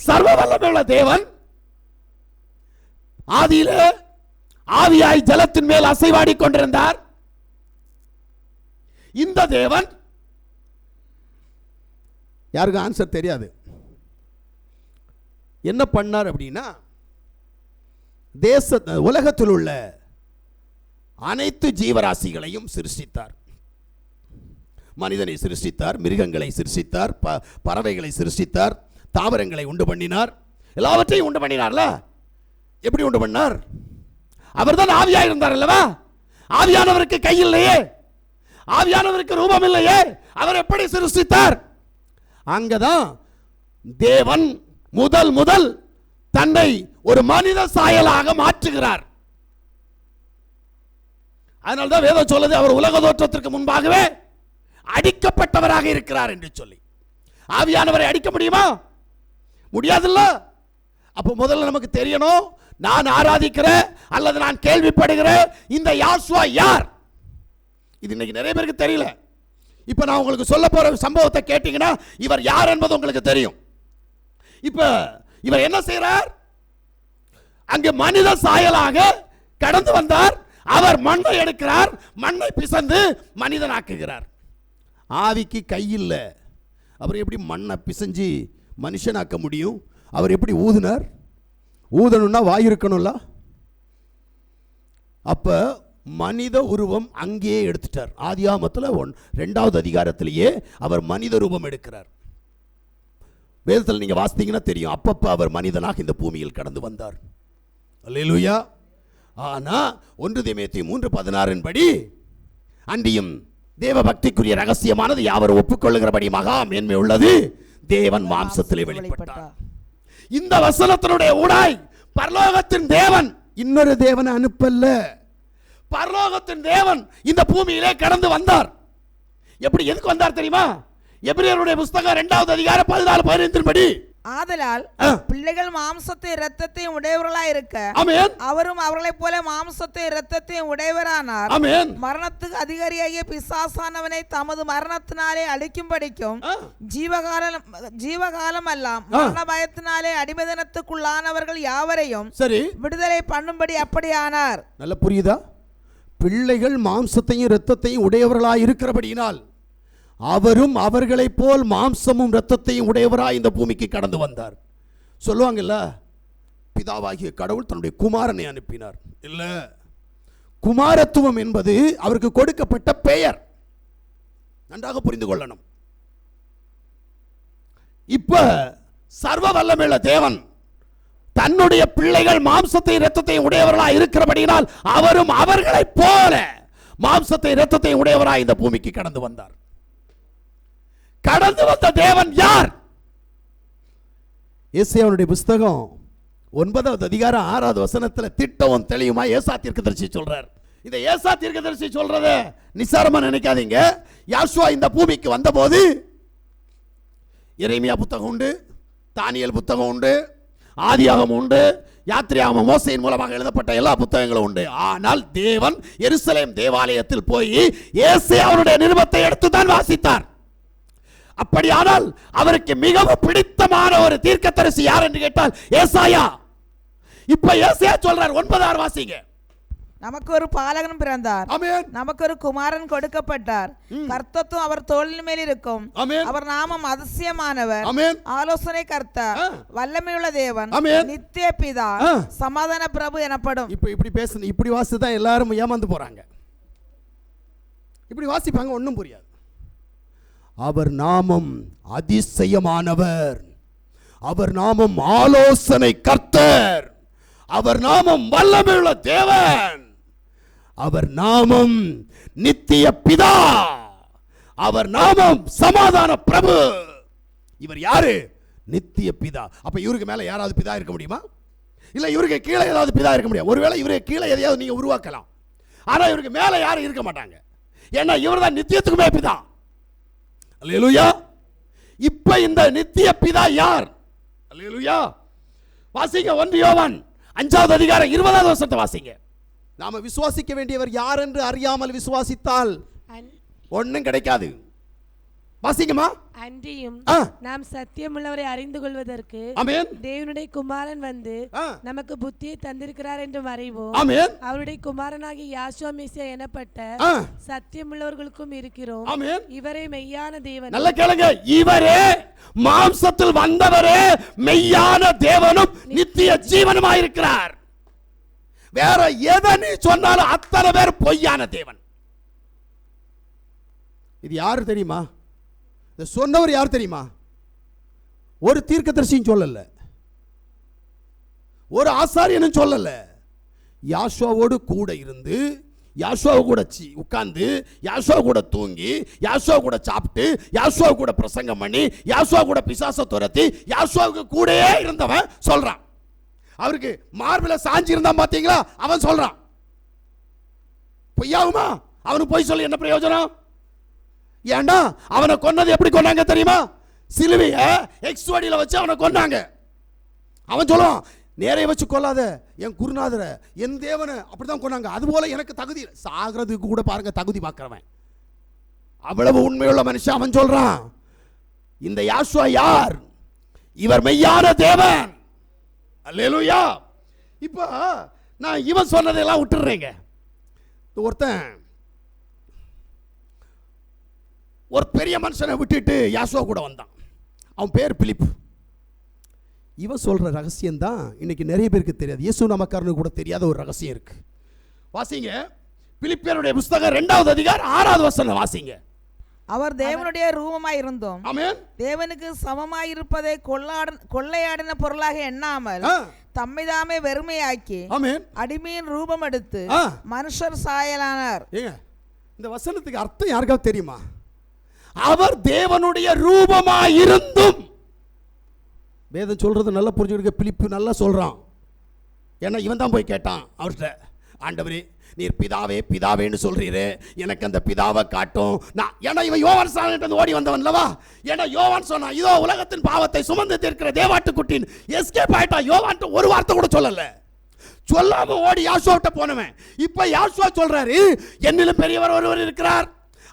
சர்வ வல்லமையுள்ள தேவன். ஆதியிலே ஆவியாய் ஜலத்தின் மேல் அசைவாடி கொண்டிருந்தார். இந்த தேவன் யாருக்கு ஆன்சர் தெரியாது. என்ன பண்ணார் அப்படின்னா, உலகத்தில் உள்ள அனைத்து ஜீவராசிகளையும் சிருஷ்டித்தார். மனிதனை சிருஷ்டித்தார், மிருகங்களை சிருஷ்டித்தார், பறவைகளை சிருஷ்டித்தார், தாவரங்களை உண்டு பண்ணினார், எல்லாவற்றையும் உண்டு பண்ணினார்ல. எப்படி உண்டு பண்ணார்? அவர்தான் ஆவியா இருந்தார் அல்லவா? ஆவியானவருக்கு கை இல்லையே, ஆவியானவருக்கு ரூபம் இல்லையே, அவர் எப்படி சிருஷ்டித்தார்? அங்கதான் தேவன் முதல் தன்னை ஒரு மனித சாயலாக மாற்றுகிறார். அதனால்தான் வேதம் சொல்லுது, அவர் உலக தோற்றத்திற்கு முன்பாகவே அடிக்கப்பட்டவராக இருக்கிறார் என்று சொல்லி. ஆவியானவரை அடிக்க முடியுமா? முடியாதுல்ல. அப்ப முதல்ல நமக்கு தெரியணும், நான் ஆராதிக்கிற அல்லது நான் கேள்விப்படுகிற இந்த யாசுவா யார்? இது இன்னைக்கு நிறைய பேருக்கு தெரியல. இப்ப நான் உங்களுக்கு சொல்ல போற சம்பவத்தை கேட்டீங்கன்னா இவர் யார் என்பது உங்களுக்கு தெரியும். இப்ப இவர் என்ன செய்றார்? அங்கு மனித சாயலாக கடந்து வந்தார். அவர் மண்ணை எடுக்கிறார், மண்ணை பிசைந்து மனிதனாக்குகிறார். ஆவிக்கு கை இல்லை, அவர் எப்படி மண்ணை பிசைஞ்சு மனுஷனாக்க முடியும்? அவர் எப்படி ஊதினார்? ஊதணும்னா வாய் இருக்கணும்ல. அப்ப மனித உருவம் அங்கேயே எடுத்துட்டார். ஆதியாகமத்தில் 2வது அதிகாரத்திலேயே அவர் மனித ரூபம் எடுக்கிறார். வேதத்தில் நீங்க வாசித்தீங்கன்னா தெரியும், அப்பப்ப அவர் மனிதனாக இந்த பூமியில் கடந்து வந்தார். அல்லேலூயா. ஆனா 1 தீமோத்தேயு 3:16 படி, அன்றியும் தேவ பக்திக்குரிய ரகசியமானது யாவர் ஒப்புக்கொள்ளுகிறபடி மகா மேன்மை உள்ளது, தேவன் மாம்சத்திலே வெளிப்பட்டார். இந்த வசனத்தினுடைய ஊடாய் பரலோகத்தின் தேவன் இன்னொரு தேவனை அனுப்பல்ல, பரலோகத்தின் தேவன் இந்த பூமியிலே கடந்து வந்தார். எப்படி, எதுக்கு வந்தார் தெரியுமா? எபிரேயருடைய புத்தகம் 2வது அதிகாரம் 14-15 படி, ஆதலால் பிள்ளைகள் மாம்சத்தை இரத்தத்தையும் உடையவர்களாய் இருக்க, ஆமென், அவரும் அவர்களைப் போல மாம்சத்தை இரத்தத்தையும் உடையவரானார். ஆமென். மரணத்துக்கு அதிகாரியாகிய பிசாசானவனை தமது மரணத்தினாலே அழிக்கும்படிக்கும் ஜீவகாலம் எல்லாம் மரண பயத்தினாலே அடிமைதனத்துக்குள்ளானவர்கள் யாவரையும் சரி விடுதலை பண்ணும்படி அப்படியானார். நல்ல புரியுதா? பிள்ளைகள் மாம்சத்தையும் இரத்தத்தையும் உடையவர்களாய் இருக்கிறபடியினால் அவரும் அவர்களைப் போல் மாம்சமும் இரத்தத்தையும் உடையவராய் இந்த பூமிக்கு கடந்து வந்தார். சொல்லுவாங்கல்ல, பிதாவாகிய கடவுள் தன்னுடைய குமாரனை அனுப்பினார். இல்ல, குமாரத்துவம் என்பது அவருக்கு கொடுக்கப்பட்ட பெயர். நன்றாக புரிந்து கொள்ளணும். இப்ப சர்வ வல்லமையுள்ள தேவன் தன்னுடைய பிள்ளைகள் மாம்சத்தை இரத்தத்தை உடையவர்களாய் இருக்கிறபடியினால் அவரும் அவர்களைப் போல மாம்சத்தை இரத்தத்தை உடையவராய் இந்த பூமிக்கு கடந்து வந்தார். கடந்து வந்த தேவன் யார்? ஏசாயாவுடைய புத்தகம் 9வது அதிகாரம் 6வது வசனத்தில் திட்டவும் தெளிவுமா ஏசா தீர்க்கதரிசி சொல்றார். இந்த ஏசா தீர்க்கதரிசி சொல்றத நிசாரமா நினைக்காதீங்க. யாசுவா இந்த பூமிக்கு வந்தபோது எரேமியா புத்தகம் உண்டு, தானியேல் புத்தகம் உண்டு, ஆதியாகமம் உண்டு, யாத்திரையாகமம் மோசேயின் மூலமாக எழுதப்பட்ட எல்லா புத்தகங்களும் உண்டு. ஆனால் தேவன் எருசலேம் தேவாலயத்தில் போய் ஏசாயாவுடைய நிருபத்தை எடுத்து தான் வாசித்தார். அப்படியானால் அவருக்கு மிகவும் பிடித்தமான ஒரு தீர்க்கதரிசி யார் என்று கேட்டால் ஏசாயா. இப்ப ஏசாயா சொல்றார், 9:6 வாசிங்க. நமக்கு ஒரு பாலகன் பிறந்தார், நமக்கு ஒரு குமாரன் கொடுக்கப்பட்டார், கர்த்தத்துவம் அவர் தோளின் மேல் இருக்கும், அவர் நாமம் அதிசயமானவர், ஆலோசனை கர்த்தர், வல்லமையுள்ள தேவன், நித்திய பிதா, சமாதான பிரபு எனப்படும். இப்ப இப்படி பேசணும், இப்படி வாசிதான் எல்லாரும் ஏமாந்து போறாங்க. இப்படி வாசிப்பாங்க, ஒன்றும் புரியாது. அவர் நாமம் அதிசயமானவர், அவர் நாமம் ஆலோசனை கர்த்தர், அவர் நாமம் வல்லமையுள்ள தேவன், அவர் நாமம் நித்திய பிதா, அவர் நாமம் சமாதான பிரபு. இவர் யாரு? நித்திய பிதா. அப்ப இவருக்கு மேல யாராவது பிதா இருக்க முடியுமா? இல்ல இவருக்கு கீழே ஏதாவது பிதா இருக்க முடியும்? ஒருவேளை இவருக்கு கீழே எதையாவது நீங்க உருவாக்கலாம், ஆனா இவருக்கு மேல யாரும் இருக்க மாட்டாங்க. ஏன்னா இவர் தான் நித்தியத்துக்குமே பிதா. அல்லேலூயா. இப்ப இந்த நித்திய பிதா யார்? அல்லேலூயா. வாசிங்க 1 யோவான் 5வது அதிகாரம் 20வது வசனத்தை வாசிங்க. நாம விசுவாசிக்க வேண்டியவர் யார் என்று அறியாமல் விசுவாசித்தால் ஒண்ணும் கிடைக்காது. வாசிங்கம்மா. அன்றியும் நாம் சத்தியமுள்ளவரை அறிந்து கொள்வதற்கு தேவனுடைய குமாரன் வந்து நமக்கு புத்தியை தந்திருக்கிறார் என்று அறிவோம். அவருடைய குமாரனாகிய யாசுவா மெசியா எனப்பட்ட சத்தியமுள்ளவர்களுக்கும் இருக்கிறோம். இவரே மெய்யான தேவன். நல்ல கேளுங்க, இவரே மாம்சத்தில் வந்தவரே மெய்யான தேவனும் நித்திய ஜீவனுமாயிருக்கிறார். வேற எதை நீ சொன்னாலும் அத்தனை பேர் பொய்யான தேவன். இது யாரு தெரியுமா? சொன்னவர் யார் தெரியுமா? ஒரு தீர்க்கதரிசியும் சொல்லல, ஒரு ஆசாரியனும் சொல்லல. யாசுவாவோடு கூட இருந்து, யாசுவா கூட உட்கார்ந்து, யாசுவா கூட தூங்கி, யாசுவா கூட சாப்பிட்டு, யாசுவா கூட பிரசங்கம் பண்ணி, யாசுவா கூட பிசாசை துரத்தி, யாசுவாவுக்கு கூடயே இருந்தவன் சொல்றான். அவருக்கு மார்பில சாஞ்சி இருந்தான் பாத்தீங்களா, அவன் சொல்றான். பொய்யாகுமா? அவனுக்கு பொய் சொல்லி என்ன பிரயோஜனம்? ஏண்டா அவனை கொன்னது எப்படி கொன்னாங்க தெரியுமா? சிலுவைய எக்ஸ் வடியில வச்சு அவனை கொன்னாங்க. அவன் சொல்லுவான், நேரைய வச்சு கொல்லாத, என் குருநாதர என் தேவனை அப்படிதான் கொன்னாங்க, அதுபோல எனக்கு தகுதி சாகிறதுக்கு கூட பாருங்க தகுதி பார்க்கிறவன். அவ்வளவு உண்மையுள்ள மனுஷன். அவன் சொல்றான், இந்த யாசுவா யார்? இவர் மெய்யான தேவன். அல்லேலூயா. இப்போ நான் இவன் சொன்னதெல்லாம் விட்டுறேங்க. ஒருத்தன் ஒரு பெரிய மனுஷனை விட்டுட்டு யாசுவா கூட வந்தான். அவன் பேர் பிலிப். இவன் சொல்ற ரகசியம் தான் இன்னைக்கு நிறைய பேருக்கு தெரியாது. இயேசு நமக்காரனுக்கு கூட தெரியாத ஒரு ரகசியம் இருக்கு. வாசிங்க பிலிப்பியருடைய புத்தகம் 2வது அதிகாரம் 6வது வசனம் வாசிங்க. அவர் தேவனுடைய ரூபமாய் இருந்தோம், தேவனுக்கு சமமாய் இருப்பதை கொள்ளையாடின பொருளாக எண்ணாமல் தம்மை தாமே வெறுமையாக்கி அடிமையின் ரூபம் எடுத்து மனுஷர் சாயலானார். இந்த வசனத்துக்கு அர்த்தம் யாருக்காவது தெரியுமா? அவர் தேவனுடைய ரூபமாய் இருந்தும். வேதம் சொல்றது நல்லா புரிஞ்சுக்கிட்டு பிலிப்பு நல்லா சொல்றான். ஏன்னா இவன் தான் போய் கேட்டான் அவர்கிட்ட, ஆண்டவரே நீர் பிதாவே பிதாவேன்னு சொல்றீரு, எனக்கு அந்த பிதாவை காட்டும். நான் ஏன்னா இவன் யோவான் சாணத்தை ஓடி வந்தவன்லவா. ஏன்னா யோவான் சொன்னான், இதோ உலகத்தின் பாவத்தை சுமந்து தீர்க்கிற தேவாட்டுக்குட்டின். எஸ்கேப் ஆயிட்டான். யோவான் ஒரு வார்த்தை கூட சொல்லல. சொல்லாம ஓடி யாசுவாட்ட போனவன் இப்ப யாசுவா சொல்றாரு, என்னிலும் பெரியவர் ஒருவர் இருக்கிறார்,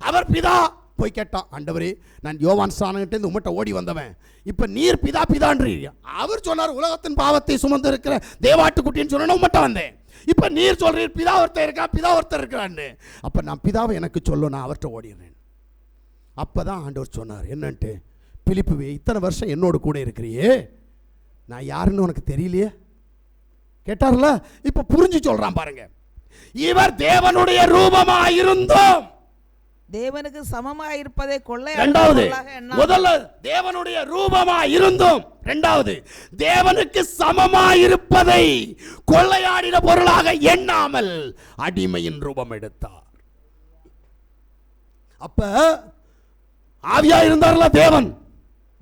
அவர் பிதா. போய் கேட்டான், ஆண்டவரே நான் யோவான் சாணகிட்ட உம்மட்ட ஓடி வந்தவன், இப்ப நீர் பிதா பிதான்றீங்க. அவர் சொன்னார் உலகத்தின் பாவத்தை சுமந்து இருக்கிற தேவாட்டுக்குட்டின்னு சொன்ன உம்மட்ட வந்தேன். இப்ப நீர் சொல்றீர் பிதா ஒருத்தர் இருக்கா, பிதா ஒருத்தர் இருக்கிறான்னு. அப்ப நான் பிதாவை எனக்கு சொல்ல, நான் அவர்கிட்ட ஓடிடுறேன். அப்பதான் ஆண்டவர் சொன்னார் என்னன்ட்டு, பிலிப்புவே இத்தனை வருஷம் என்னோடு கூட இருக்கிறியே, நான் யாருன்னு உனக்கு தெரியலையே கேட்டார்ல. இப்ப புரிஞ்சு சொல்றான் பாருங்க. இவர் தேவனுடைய ரூபமாய் இருந்தோம், தேவனுக்கு சமமாய் இருப்பதை இரண்டாவது, முதல்ல தேவனுடைய ரூபமாய் இருந்தோம், இரண்டாவது தேவனுக்கு சமமாய் இருப்பதை கொள்ளையாடின பொருளாக எண்ணாமல் அடிமையின் ரூபம் எடுத்தார். அப்ப ஆவியா இருந்தார்ல தேவன்,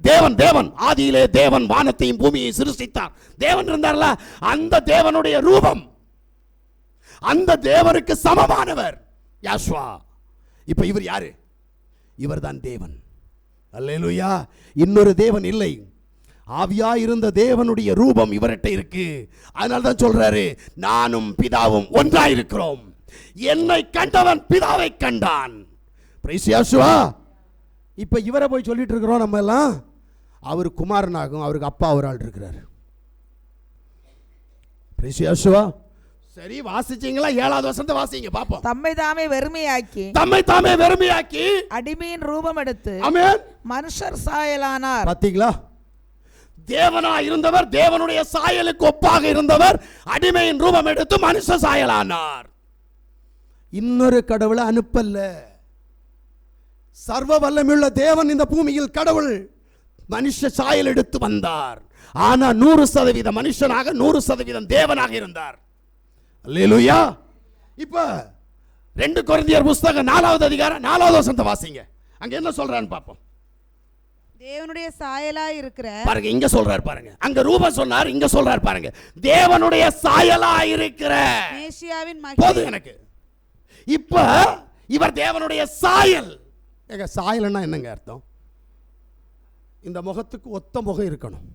தேவன் தேவன் ஆதியிலே தேவன் வானத்தையும் பூமியை சிருஷ்டித்தார். தேவன் இருந்தார்ல, அந்த தேவனுடைய ரூபம், அந்த தேவனுக்கு சமமானவர் யாசுவா. இப்ப இவர் யாரு? இவர்தான் தேவன். அல்லேலூயா. இன்னொரு தேவன் இல்லை. ஆவியா இருந்த தேவனுடைய ரூபம் இவர்கிட்ட இருக்கு. அதனால தான் சொல்றாரு, நானும் பிதாவும் ஒன்றாயிருக்கிறோம், என்னை கண்டவன் பிதாவை கண்டான். பிரைஸ் யாசுவா. இப்ப இவரை போய் சொல்லிட்டு இருக்கிறோம் நம்ம எல்லாம். அவர் குமாரனாகும், அவருக்கு அப்பா ஒரு ஆள் இருக்கிறார். பிரைஸ் யாசுவா. சரி வாசிச்சீங்களா? 7வது வசனத்தை வாசிங்க பாப்போம். தம்மை தாமே வெறுமையாக்கி, தம்மை தாமே வெறுமையாக்கி அடிமையின் ரூபம் எடுத்து ஆமென் மனுஷர் சாயலானார். பாத்தீங்களா? தேவனா இருந்தவர், தேவனுடைய சாயலுக்கு ஒப்பாக இருந்தவர், அடிமையின் ரூபம் எடுத்து மனுஷ சாயலானார். இன்னொரு கடவுளை அனுப்பல்ல. சர்வ வல்லமையுள்ள தேவன் இந்த பூமியில் கடவுள் மனுஷ சாயல் எடுத்து வந்தார். ஆனா 100% மனுஷனாக 100% தேவனாக இருந்தார். அல்லேலூயா. இப்ப 2 கொரிந்தியர் புத்தகம் 4வது அதிகாரம் 4வது வசனத்தை வாசிங்க. அங்க என்ன சொல்றான்னு பாப்போம். தேவனுடைய சாயலாய் இருக்கிற பாருங்க, இங்க சொல்றாரு பாருங்க. அங்க ரூபம் சொன்னார், இங்க சொல்றாரு பாருங்க, தேவனுடைய சாயலாய் இருக்கிற மேசியாவின் போது எனக்கு. இப்ப இவர் தேவனுடைய சாயல். ஏங்க சாயல்னா என்னங்க அர்த்தம்? இந்த முகத்துக்கு ஒத்த முகம் இருக்கணும்,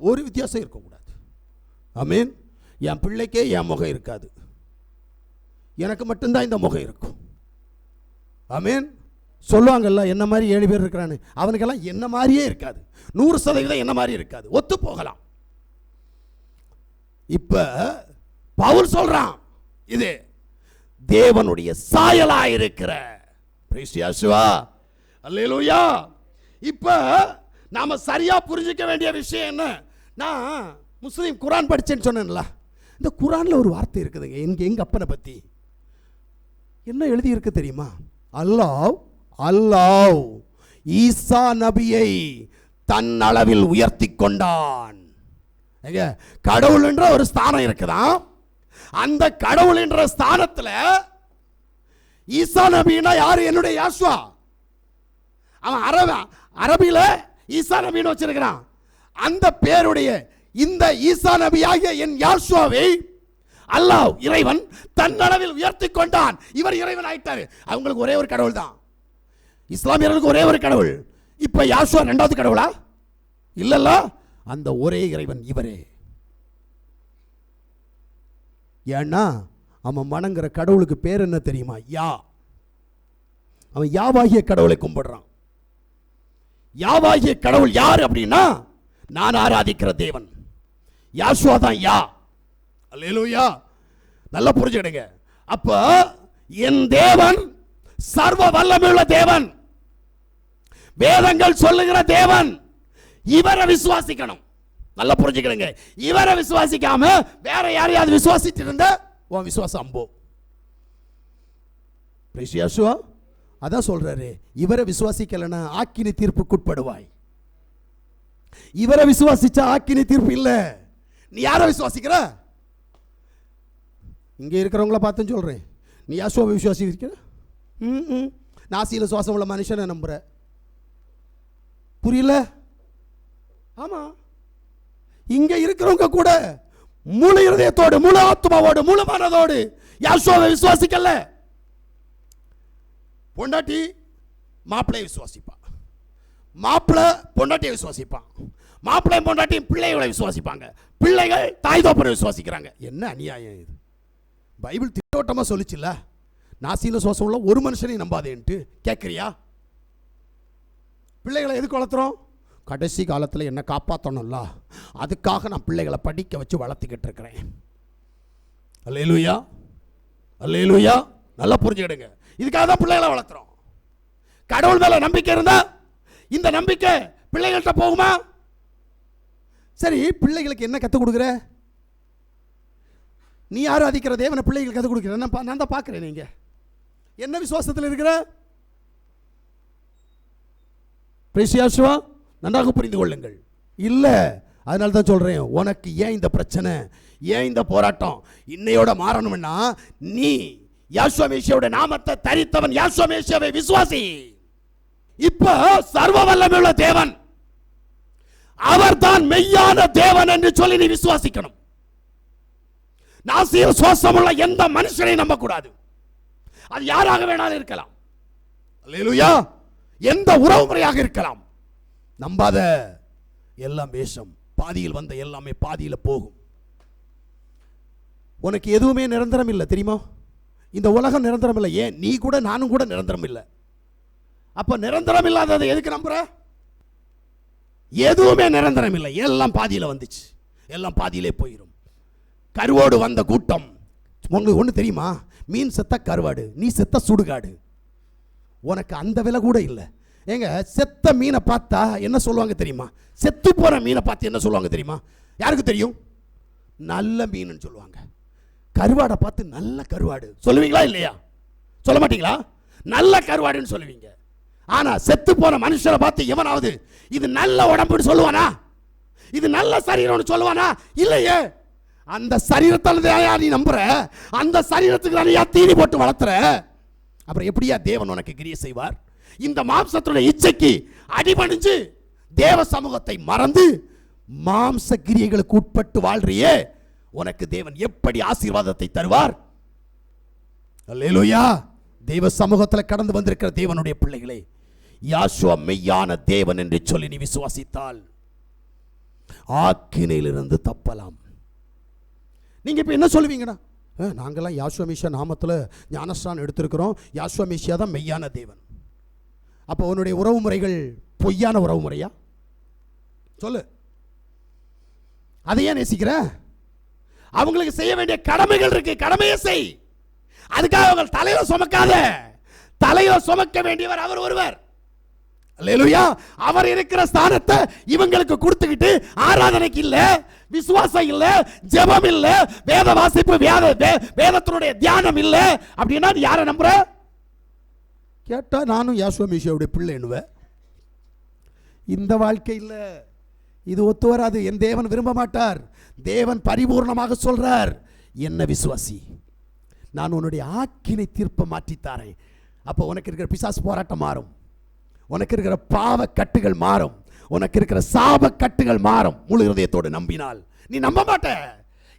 ஒரு வித்தியாசம் இருக்கக்கூடாது. ஆமென். என் பிள்ளைக்கே என் முகம் இருக்காது, எனக்கு மட்டும்தான் இந்த முகம் இருக்கும். ஆமென். சொல்லுவாங்கல்ல, என்ன மாதிரி 7 பேர் இருக்கிறான்னு, அவனுக்கெல்லாம் என்ன மாதிரியே இருக்காது, 100% என்ன மாதிரி இருக்காது, ஒத்து போகலாம். இப்ப பவுல் சொல்றான், இது தேவனுடைய சாயலாயிருக்கிற. பிரைஸ் யாசுவா. அல்லேலூயா. இப்ப நாம சரியா புரிஞ்சுக்க வேண்டிய விஷயம் என்ன? நான் முஸ்லீம் குரான் படிச்சேன்னு சொன்னேன்ல, இந்த குரான்ல ஒரு வார்த்தை இருக்குதுங்க, எங்க அப்பனை பத்தி என்ன எழுதி இருக்கு தெரியுமா? அல்லாஹ் அல்லாஹ் ஈசா நபியை தன் அளவில் உயர்த்தி கொண்டான். கடவுள் என்ற ஒரு ஸ்தானம் இருக்குதான், அந்த கடவுள் என்ற ஸ்தானத்துல ஈசா நபினா யாரு? என்னுடைய யாசுவா. அவன் அரபில ஈசா நபின்னு வச்சிருக்கிறான். அந்த பேருடைய இந்த ஈசா நபியாகிய என் யாசுவாவை அல்லாஹ் இறைவன் தன் அளவில் உயர்த்தி கொண்டான். இவர் இறைவன் ஆயிட்டாரு. அவங்களுக்கு ஒரே ஒரு கடவுள் தான், இஸ்லாமியர்களுக்கு ஒரே ஒரு கடவுள். இப்ப யாசுவா 2வது கடவுளா? இல்லல்ல, அந்த ஒரே இறைவன் இவரே. ஏன்னா அவன் வணங்குற கடவுளுக்கு பேர் என்ன தெரியுமா? யா. அவன் யாவாகிய கடவுளை கும்பிடுறான். யாவாகிய கடவுள் யார் அப்படின்னா, நான் ஆராதிக்கிற தேவன். யாசுவா தான் யா. அல்லேலூயா. நல்லா புரிஞ்சுக்கிடுங்க. அப்ப என் தேவன் சர்வ வல்லமையுள்ள தேவன், வேதங்கள் சொல்லுகிற தேவன். இவரை விசுவாசிக்கணும். நல்லா புரிஞ்சுக்கிடுங்க. இவரை விசுவாசிக்காம வேற யாரையாவது விசுவாசிட்டு இருந்தா உன் விசுவாசம் அம்போ. அதான் சொல்றாரு, இவரை விசுவாசிக்கலன்னா ஆக்கினி தீர்ப்புக்குட்படுவாய். இவரை விசுவாசிச்சா ஆக்கினி தீர்ப்பு இல்ல. நீ யாரை விசுவாசிக்கிற? இங்க இருக்கிறவங்கள பார்த்து சொல்றேன், நீ யாசுவாவை விசுவாசிக்கிற? நாசியில சுவாசம் உள்ள மனுஷனை நம்புற. புரியல? ஆமா, இங்க இருக்கிறவங்க கூட முழு இருதயத்தோடு, முழு ஆத்மாவோடு, முழு மனதோடு யாசுவாவை விசுவாசிக்கல. பொண்டாட்டி மாப்பிள்ளையை விசுவாசிப்பான், மாப்பிள்ளை பொண்டாட்டியை விசுவாசிப்பான், மாப்பிள்ளை பொண்டாட்டி பிள்ளைகளை விசுவாசிப்பாங்க, பிள்ளைகள் தாய் தோப்பரை விசுவாசிக்கிறாங்க. என்ன அநியாயம் இது? பைபிள் திட்டவட்டமா சொல்லிச்சுல்ல, நாசியில சுவாசம் உள்ள ஒரு மனுஷனையும் நம்பாதேன்ட்டு. கேட்குறியா? பிள்ளைகளை எதுக்கு வளர்த்துறோம்? கடைசி காலத்தில் என்ன காப்பாற்றணும்ல, அதுக்காக நான் பிள்ளைகளை படிக்க வச்சு வளர்த்துக்கிட்டு இருக்கிறேன். அல்லேலூயா, அல்லேலூயா. நல்லா புரிஞ்சுக்கிடுங்க. இதுக்காக தான் பிள்ளைகளை வளர்த்துறோம். கடவுள் மேல நம்பிக்கை இருந்தா இந்த நம்பிக்கை பிள்ளைகள்கிட்ட போகுமா? சரி, பிள்ளைகளுக்கு என்ன கற்றுக் கொடுக்குற? நீ யாரும் அதிக்கிற தேவனை பிள்ளைகளுக்கு கற்றுக் கொடுக்குற? நான் தான் பார்க்குறேன். நீங்க என்ன விசுவாசத்தில் இருக்கிற? பிரேசியாசுவா, நன்றாக புரிந்து கொள்ளுங்கள். இல்லை, அதனால தான் சொல்றேன், உனக்கு ஏன் இந்த பிரச்சனை, ஏன் இந்த போராட்டம் இன்னையோட மாறணும்னா, நீ யாசுவா மேசியாவுடைய நாமத்தை தரித்தவன், யாசுவா மேசியாவை விசுவாசி. இப்ப சர்வ வல்லமையுள்ள தேவன், அவர் தான் மெய்யான தேவன் என்று சொல்லி நீ விசுவாசிக்கணும். நாசியில் சுவாசமுள்ள எந்த மனுஷனை நம்ப கூடாது. அது யாராக வேணாலும் இருக்கலாம். அல்லேலூயா. எந்த உறவு முறையாக இருக்கலாம். நம்பாத. எல்லாம் வேஷம். பாதியில் வந்த எல்லாமே பாதியில் போகும். உனக்கு எதுவுமே நிரந்தரம் இல்லை, தெரியுமா? இந்த உலகம் நிரந்தரம் இல்லை. ஏன் நீ கூட நானும் கூட நிரந்தரம் இல்லை. அப்ப நிரந்தரம் இல்லாததை எதுக்கு நம்புற? எதுவுமே நிரந்தரம் இல்லை. எல்லாம் பாதியில் வந்துச்சு, எல்லாம் பாதியிலே போயிடும். கருவோடு வந்த கூட்டம். உங்களுக்கு ஒன்று தெரியுமா? மீன் செத்த கருவாடு, நீ செத்த சுடுகாடு. உனக்கு அந்த விலை கூட இல்லை. ஏங்க, செத்த மீனை பார்த்தா என்ன சொல்லுவாங்க தெரியுமா? செத்து போற மீனை பார்த்து என்ன சொல்லுவாங்க தெரியுமா? யாருக்கு தெரியும்? நல்ல மீன் சொல்லுவாங்க. கருவாடை பார்த்து நல்ல கருவாடு சொல்லுவீங்களா இல்லையா? சொல்ல மாட்டீங்களா? நல்ல கருவாடுன்னு சொல்லுவீங்க. ஆனா செத்து போன மனுஷரை பார்த்து எவனாவது இது நல்ல உடம்புன்னு சொல்லுவானா? இது நல்ல சரீரம்னு சொல்லுவானா? இல்லையே. அந்த சரீரத்தால நீ நம்புற, அந்த சரீரத்துக்கு நீ தீனி போட்டு வளர்த்துற. அப்புறம் எப்படியா தேவன் உனக்கு கிரியை செய்வார்? இந்த மாம்சத்துடைய இச்சைக்கு அடிபணிஞ்சு தேவ சமூகத்தை மறந்து மாம்ச கிரியைகளுக்கு உட்பட்டு வாழ்றியே, உனக்கு தேவன் எப்படி ஆசீர்வாதத்தை தருவார்? அல்லேலூயா. தேவ சமூகத்தில் கடந்து வந்திருக்கிற தேவனுடைய பிள்ளைகளே, யாசுவா மெய்யான தேவன் என்று சொல்லி நீ விசுவாசித்தால் ஆக்கினையிலிருந்து தப்பலாம். நீங்க இப்ப என்ன சொல்லுவீங்கடா? நாங்கெல்லாம் யாசுவா மேசியா நாமத்தில் ஞானஸ்நானம் எடுத்திருக்கிறோம், யாசுவா மேசியா தான் மெய்யான தேவன். அப்போ உன்னுடைய உறவு முறைகள் பொய்யான உறவு முறையா? சொல்லு. அதையே நேசிக்கிற? அவங்களுக்கு செய்ய வேண்டிய கடமைகள் இருக்கு, கடமையை செய். அதுக்காக அவங்க தலையில சுமக்காத. தலையில சுமக்க வேண்டியவர் அவர் ஒருவர். அல்லேலூயா. அவர் இருக்கிற ஸ்தானத்தை இவங்களுக்கு கொடுத்துக்கிட்டு ஆராதனைக்கு இல்ல, விசுவாசம் இல்ல, ஜெபம் இல்ல, வேத வாசிப்பு, வேதத்தினுடைய தியானம் இல்ல அப்படின்னா நீ யாரை நம்புற? கேட்டா நானும் யாசுவா மேசியாவுடைய பிள்ளை என்னுவேன். இந்த வாழ்க்கை இல்ல, இது ஒத்து வராது. என் தேவன் விரும்ப மாட்டார். தேவன் பரிபூர்ணமாக சொல்றார், என்ன விசுவாசி, நான் உன்னுடைய ஆக்கினை தீர்ப்பை மாற்றித்தாரேன். அப்போ உனக்கு இருக்கிற பிசாசு போராட்டம் மாறும், உனக்கு இருக்கிற பாவ கட்டுகள் மாறும், உனக்கு இருக்கிற சாப கட்டுகள் மாறும். முழு இதயத்தோடு நம்பினால். நீ நம்ப மாட்ட.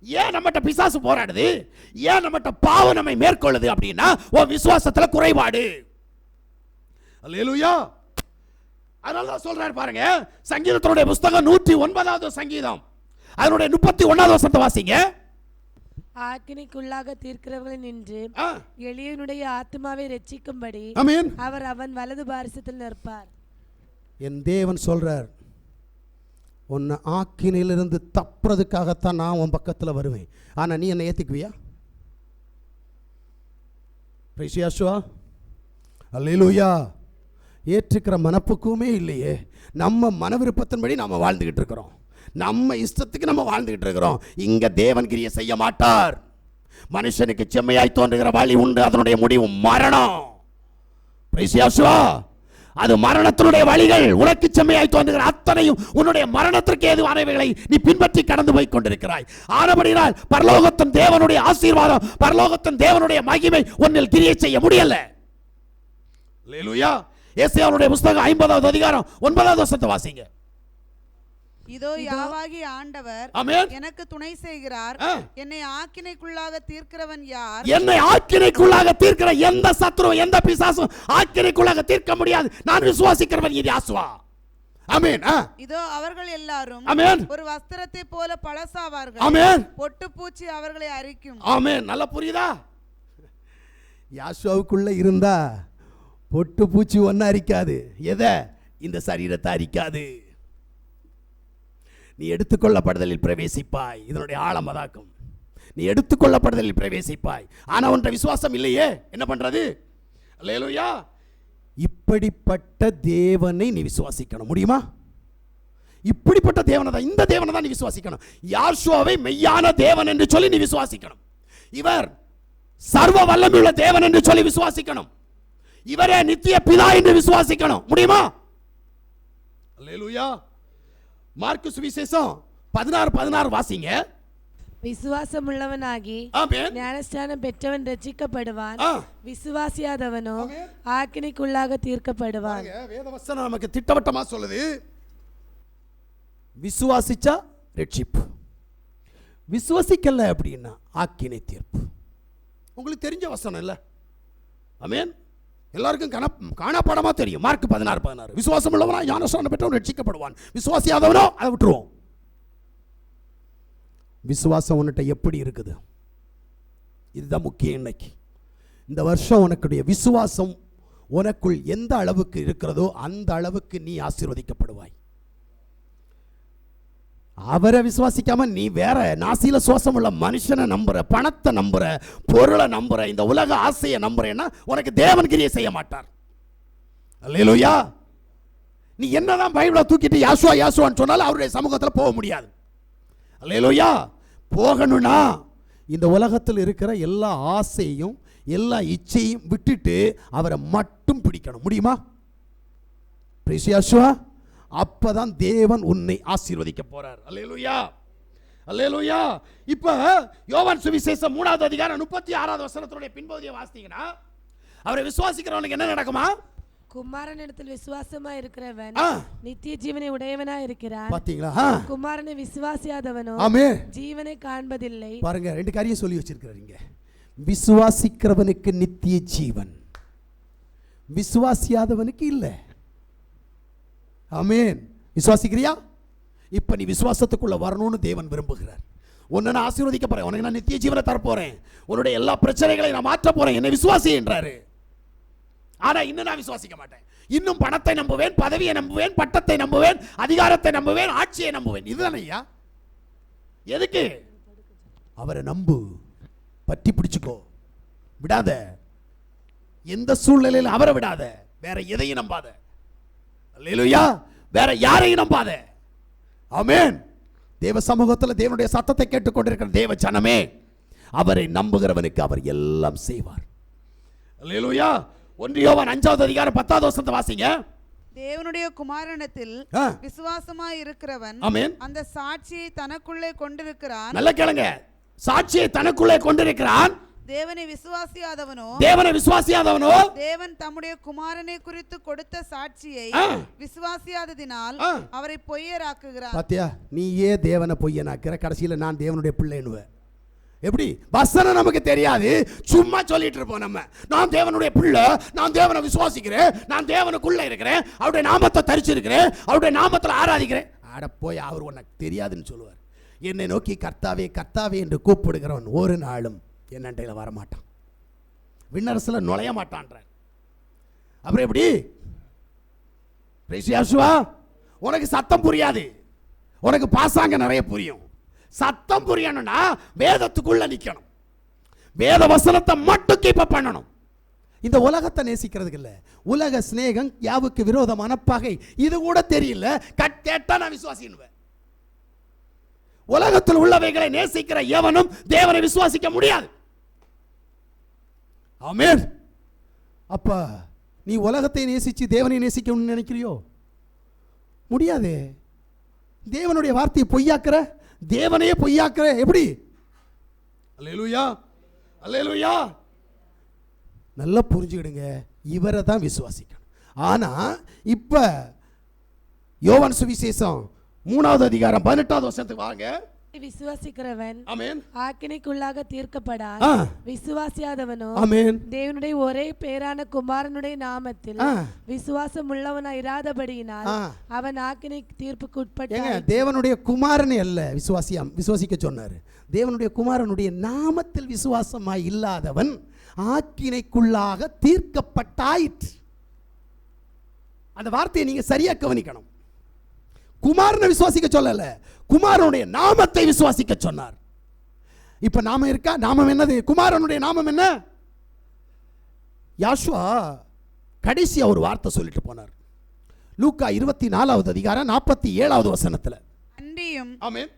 ஏன் நம்மகிட்ட பிசாசு போராடுது? ஏன் நம்மகிட்ட பாவம் நம்மை மேற்கொள்ளுது? அப்படின்னா உன் விசுவாசத்துல குறைபாடு. அல்லேலூயா. அதனால தான் சொல்றாரு பாருங்க, சங்கீதத்தினுடைய புத்தகம் 109வது சங்கீதம் அதனுடைய 31வது வசனத்தை வாசிங்க. ஆக்கினைக்குள்ளாக தீர்க்கிறவர்கள் நின்று எளியனுடைய ஆத்மாவை ரட்சிக்கும்படி அவர் அவன் வலது பாரிசத்தில் நிற்பார். என் தேவன் சொல்றார், உன்னை ஆக்கினையிலிருந்து தப்புறதுக்காகத்தான் நான் உன் பக்கத்தில் வருவேன். ஆனால் நீ என்னை ஏற்றுக்குவியா? பிரைசியாசுவா அல்லேலூயா. ஏற்றுக்கிற மனப்பக்குவமே இல்லையே. நம்ம மன விருப்பத்தின்படி நம்ம வாழ்ந்துக்கிட்டு இருக்கிறோம். நம்ம இஷ்டத்துக்கு நம்ம வாழ்ந்துக்கிட்டு இருக்கிறோம். இங்கே தேவன் கிரியை செய்ய மாட்டார். மனுஷனுக்கு செம்மையாய் தோன்றுகிற வழி உண்டு, அதனுடைய முடிவு மரணம். பிரைசியாசுவா, அது மரணத்தினுடைய வழிகள். உனக்கு செம்மையாய் தோன்றுகிற அத்தனையும் உன்னுடைய மரணத்திற்கு ஏதுவானவைகளை நீ பின்பற்றி கடந்து போய் கொண்டிருக்கிறாய். ஆனபடினால் பரலோகத்தின் தேவனுடைய ஆசீர்வாதம், பரலோகத்தின் தேவனுடைய மகிமை உன்னில் கிரியை செய்ய முடியல. அல்லேலூயா. ஏசாயாவுடைய புத்தகம் 50வது அதிகாரம் 9வது வசனத்தை வாசிங்க. இதோ யாவாகி ஆண்டவர் எனக்கு துணை செய்கிறார். என்னை ஆக்கினைக்குள்ளாக தீர்க்கிறவன் யார்? என்னை ஆக்கினைக்குள்ளாக தீர்க்கிற எந்த சத்துருவும் எந்த பிசாசும் ஆக்கினைக்குள்ளாக தீர்க்க முடியாது. நான் விசுவாசிக்கிறவன் இது யாசுவா. ஆமென். இதோ அவர்கள் எல்லாரும் ஒரு வஸ்திரத்தை போல பழசாவார்கள். ஆமென். பொட்டு பூச்சி அவர்களை அரிக்கும். ஆமென். நல்லா புரியுதா? யாசுவாவுக்குள்ள இருந்தா பொட்டு பூச்சி ஒன்னும் அரிக்காது. எதை? இந்த சரீரத்தை அரிக்காது. நீ எடுத்துக்கொள்ளப்படுதலில் பிரவேசிப்பாய். இதனுடைய ஆழம் அதாக்கும். நீ எடுத்துக்கொள்ளப்படுதலில் பிரவேசிப்பாய். ஆனா உன்ட விசுவாசம் இல்லையே, என்ன பண்றது? அல்லேலூயா. இப்படிப்பட்ட தேவனை நீ விசுவாசிக்கணும். முடியுமா? இப்படிப்பட்ட தேவனை தான், இந்த தேவனை தான் நீ விசுவாசிக்கணும். யாசுவாவை மெய்யான தேவன் என்று சொல்லி நீ விசுவாசிக்கணும். இவர் சர்வ வல்லமையுள்ள தேவன் என்று சொல்லி விசுவாசிக்கணும். இவரே நித்திய பிதா என்று விசுவாசிக்கணும். முடியுமா? அல்லேலூயா. மார்க்கு சுவிசேஷம் 16:16 வாசிங்க. விசுவாசம் உள்ளவனாகி ஞானஸ்நானம் பெற்றவன் ரட்சிக்கப்படுவான், விசுவாசியாதவனோ ஆக்கினைக்குள்ளாக தீர்க்கப்படுவான். வேதவசனம் நமக்கு திட்டவட்டமா சொல்லுது. விசுவாசிச்சா ரட்சிப்பு, விசுவாசிக்கல அப்படின்னா ஆக்கினை தீர்ப்பு. உங்களுக்கு தெரிஞ்ச வசனம் இல்ல? ஆமென். எல்லாருக்கும் காணாப்பாடமா தெரியும். மார்க் 16:16 விசுவாசம் உள்ளவனா ஞானஸ்நானம் பெற்றவன் ரட்சிக்கப்படுவான், விசுவாசியாதவனோ அதை விட்டுருவோம். விசுவாசம் உன்கிட்ட எப்படி இருக்குது? இதுதான் முக்கியம். இன்னைக்கு இந்த வருஷம் உனக்குடைய விசுவாசம் உனக்குள் எந்த அளவுக்கு இருக்கிறதோ அந்த அளவுக்கு நீ ஆசீர்வதிக்கப்படுவாய். அவரை விசுவாசிக்காம நீ வேற நாசியில சுவாசம் உள்ள மனுஷனை நம்புற, பணத்தை நம்புற, பொருளை நம்புற, இந்த உலக ஆசையை நம்புறேன்னா உனக்கு தேவன் கிரியை செய்ய மாட்டார். அல்லேலூயா. நீ என்னதான் பைபிளை தூக்கிட்டு யாசுவா யாசுவான்னு சொன்னாலும் அவருடைய சமூகத்தில் போக முடியாது. அல்லேலூயா. போகணும்னா இந்த உலகத்தில் இருக்கிற எல்லா ஆசையும் எல்லா இச்சையும் விட்டுட்டு அவரை மட்டும் பிடிக்கணும். முடியுமா? பிரைஸ் யாசுவா. அப்பதான் தேவன் உன்னை ஆசீர்வதிக்க போறார். அல்லேலூயா. அல்லேலூயா. இப்ப யோவான் சுவிசேஷம் 3வது அதிகாரம் 36வது வசனத்துடைய பின்பகுதியை வாசித்தீங்கன்னா அவரை விசுவாசிக்கிறவனுக்கு என்ன நடக்குமா? குமாரனிடத்தில் விசுவாசமா இருக்கிறவன் நித்திய ஜீவனை உடையவனா இருக்கிறான். பாத்தீங்களா? குமாரனை விசுவாசியாதவனோ ஜீவனை காண்பதில்லை. பாருங்க, 2 காரியம் சொல்லி வச்சிருக்கிறீங்க. விசுவாசிக்கிறவனுக்கு நித்திய ஜீவன், விசுவாசியாதவனுக்கு இல்லை. ஆமென். விசுவாசிக்கிறியா? இப்ப நீ விசுவாசத்துக்குள்ள வரணும்னு தேவன் விரும்புகிறார். உன்னை நான் ஆசீர்வதிக்க போறேன், உனக்கு நான் நித்திய ஜீவனை தர போறேன், உன்னுடைய எல்லா பிரச்சனைகளையும் நான் மாற்ற போறேன், என்னை விசுவாசி என்றாரு. ஆனா இன்னும் நான் விசுவாசிக்க மாட்டேன். இன்னும் பணத்தை நம்புவேன், பதவியை நம்புவேன், பட்டத்தை நம்புவேன், அதிகாரத்தை நம்புவேன், ஆட்சியை நம்புவேன். இதுதானே ஐயா. எதுக்கு? அவரை நம்பு, பற்றி பிடிச்சுக்கோ, விடாத. எந்த சூழ்நிலையில் அவரை விடாத, வேற எதையும் நம்பாத. அல்லேலூயா. வேற யாரையும் நம்பாத. ஆமென். தேவ சமூகத்தில் தேவனுடைய சத்தத்தை கேட்டுக்கொண்டிருக்கிற தேவ ஜனமே, அவரை நம்புகிறவனுக்கு அவர் எல்லாம் செய்வார். அல்லேலூயா. 1 யோவான் 5வது அதிகாரம் 10வது வசனத்தை வாசிங்க. தேவனுடைய குமாரனிடத்தில் விசுவாசமாய் இருக்கிறவன் அந்த சாட்சியை தனக்குள்ளே கொண்டிருக்கிறான். நல்ல கேளுங்க. சாட்சியை தனக்குள்ளே கொண்டிருக்கிறான். தேவனை விசுவாசியாதவனோ தேவன் தம்முடைய குமாரனை குறித்து கொடுத்த சாட்சியை விசுவாசியாததினால் அவரை பொய்யராக்குகிறார். பாத்தியா? நீயே தேவனை பொய்யனாக்குற, கடைசியில் நான் தேவனுடைய பிள்ளைன்னுவ. எப்படி? வசனம் நமக்கு தெரியாது, சும்மா சொல்லிட்டு இருப்போம். நம்ம நான் தேவனுடைய பிள்ளை, நான் தேவனை விசுவாசிக்கிறேன், நான் தேவனுக்குள்ள இருக்கிறேன், அவருடைய நாமத்தை தரிச்சிருக்கிறேன், அவருடைய நாமத்தில் ஆராதிக்கிறேன். ஆட போய் அவர் உனக்கு தெரியாதுன்னு சொல்லுவார். என்னை நோக்கி கர்த்தாவே கர்த்தாவே என்று கூப்பிடுகிறவன் ஒரு நாளும் என்னண்டையில் வரமாட்டான், விண்ணரசில் நுழைய மாட்டான்றார். அப்புறம் எப்படி? உனக்கு சத்தம் புரியாது, உனக்கு பாசாங்க நிறைய புரியும். சத்தம் புரியணும்னா வேதத்துக்குள்ள நிக்கணும், வேத வசனத்தை மட்டும் கீப் பண்ணணும். இந்த உலகத்தை நேசிக்கிறதுக்கு இல்ல, உலக சிநேகம் யாவுக்கு விரோதமான பகை. இது கூட தெரியல, கேட்டா நான் விசுவாசினுவேன். உலகத்தில் உள்ளவைகளை நேசிக்கிற எவனும் தேவனை விசுவாசிக்க முடியாது. ஆமென். அப்ப நீ உலகத்தை நேசிச்சு தேவனை நேசிக்கணும்னு நினைக்கிறியோ? முடியாது. தேவனுடைய வார்த்தையை பொய்யாக்குற, தேவனையே பொய்யாக்குற. எப்படி? அல்லேலூயா, அல்லேலூயா. நல்லா புரிஞ்சுக்கிடுங்க, இவரை தான் விசுவாசிக்கணும். ஆனா இப்ப யோவான் சுவிசேஷம் 3வது அதிகாரம் 18வது வசனத்துக்கு வாங்க. விசுவாசிக்கிறவன் ஆமென் ஆக்கினைக்குள்ளாக தீர்க்கப்படான், விசுவாசியாதவனோ தேவனுடைய ஒரே பேரான குமாரனுடைய நாமத்தில் விசுவாசம் உள்ளவனாய் இராதபடியினால் அவன் ஆக்கினை தீர்ப்புக்கு உட்பட்டான். தேவனுடைய குமாரனே அல்ல விசுவாசிக்க சொன்னாரு. தேவனுடைய குமாரனுடைய நாமத்தில் விசுவாசமாய் இல்லாதவன் ஆக்கினைக்குள்ளாக தீர்க்கப்பட்டாயிற்று. அந்த வார்த்தையை நீங்க சரியா கவனிக்கணும். குமாரனை விசுவாசிக்க சொல்லல, குமாரனுடைய நாமத்தை விசுவாசிக்க சொன்னார். இப்ப நாமம் இருக்கா? நாமம் என்னது? குமாரனுடைய நாமம் என்ன? யாஷுவா கடைசியா ஒரு வார்த்தை சொல்லிட்டு போனார். லூக்கா 24வது அதிகாரம் 47வது வசனத்துல, அன்றியும்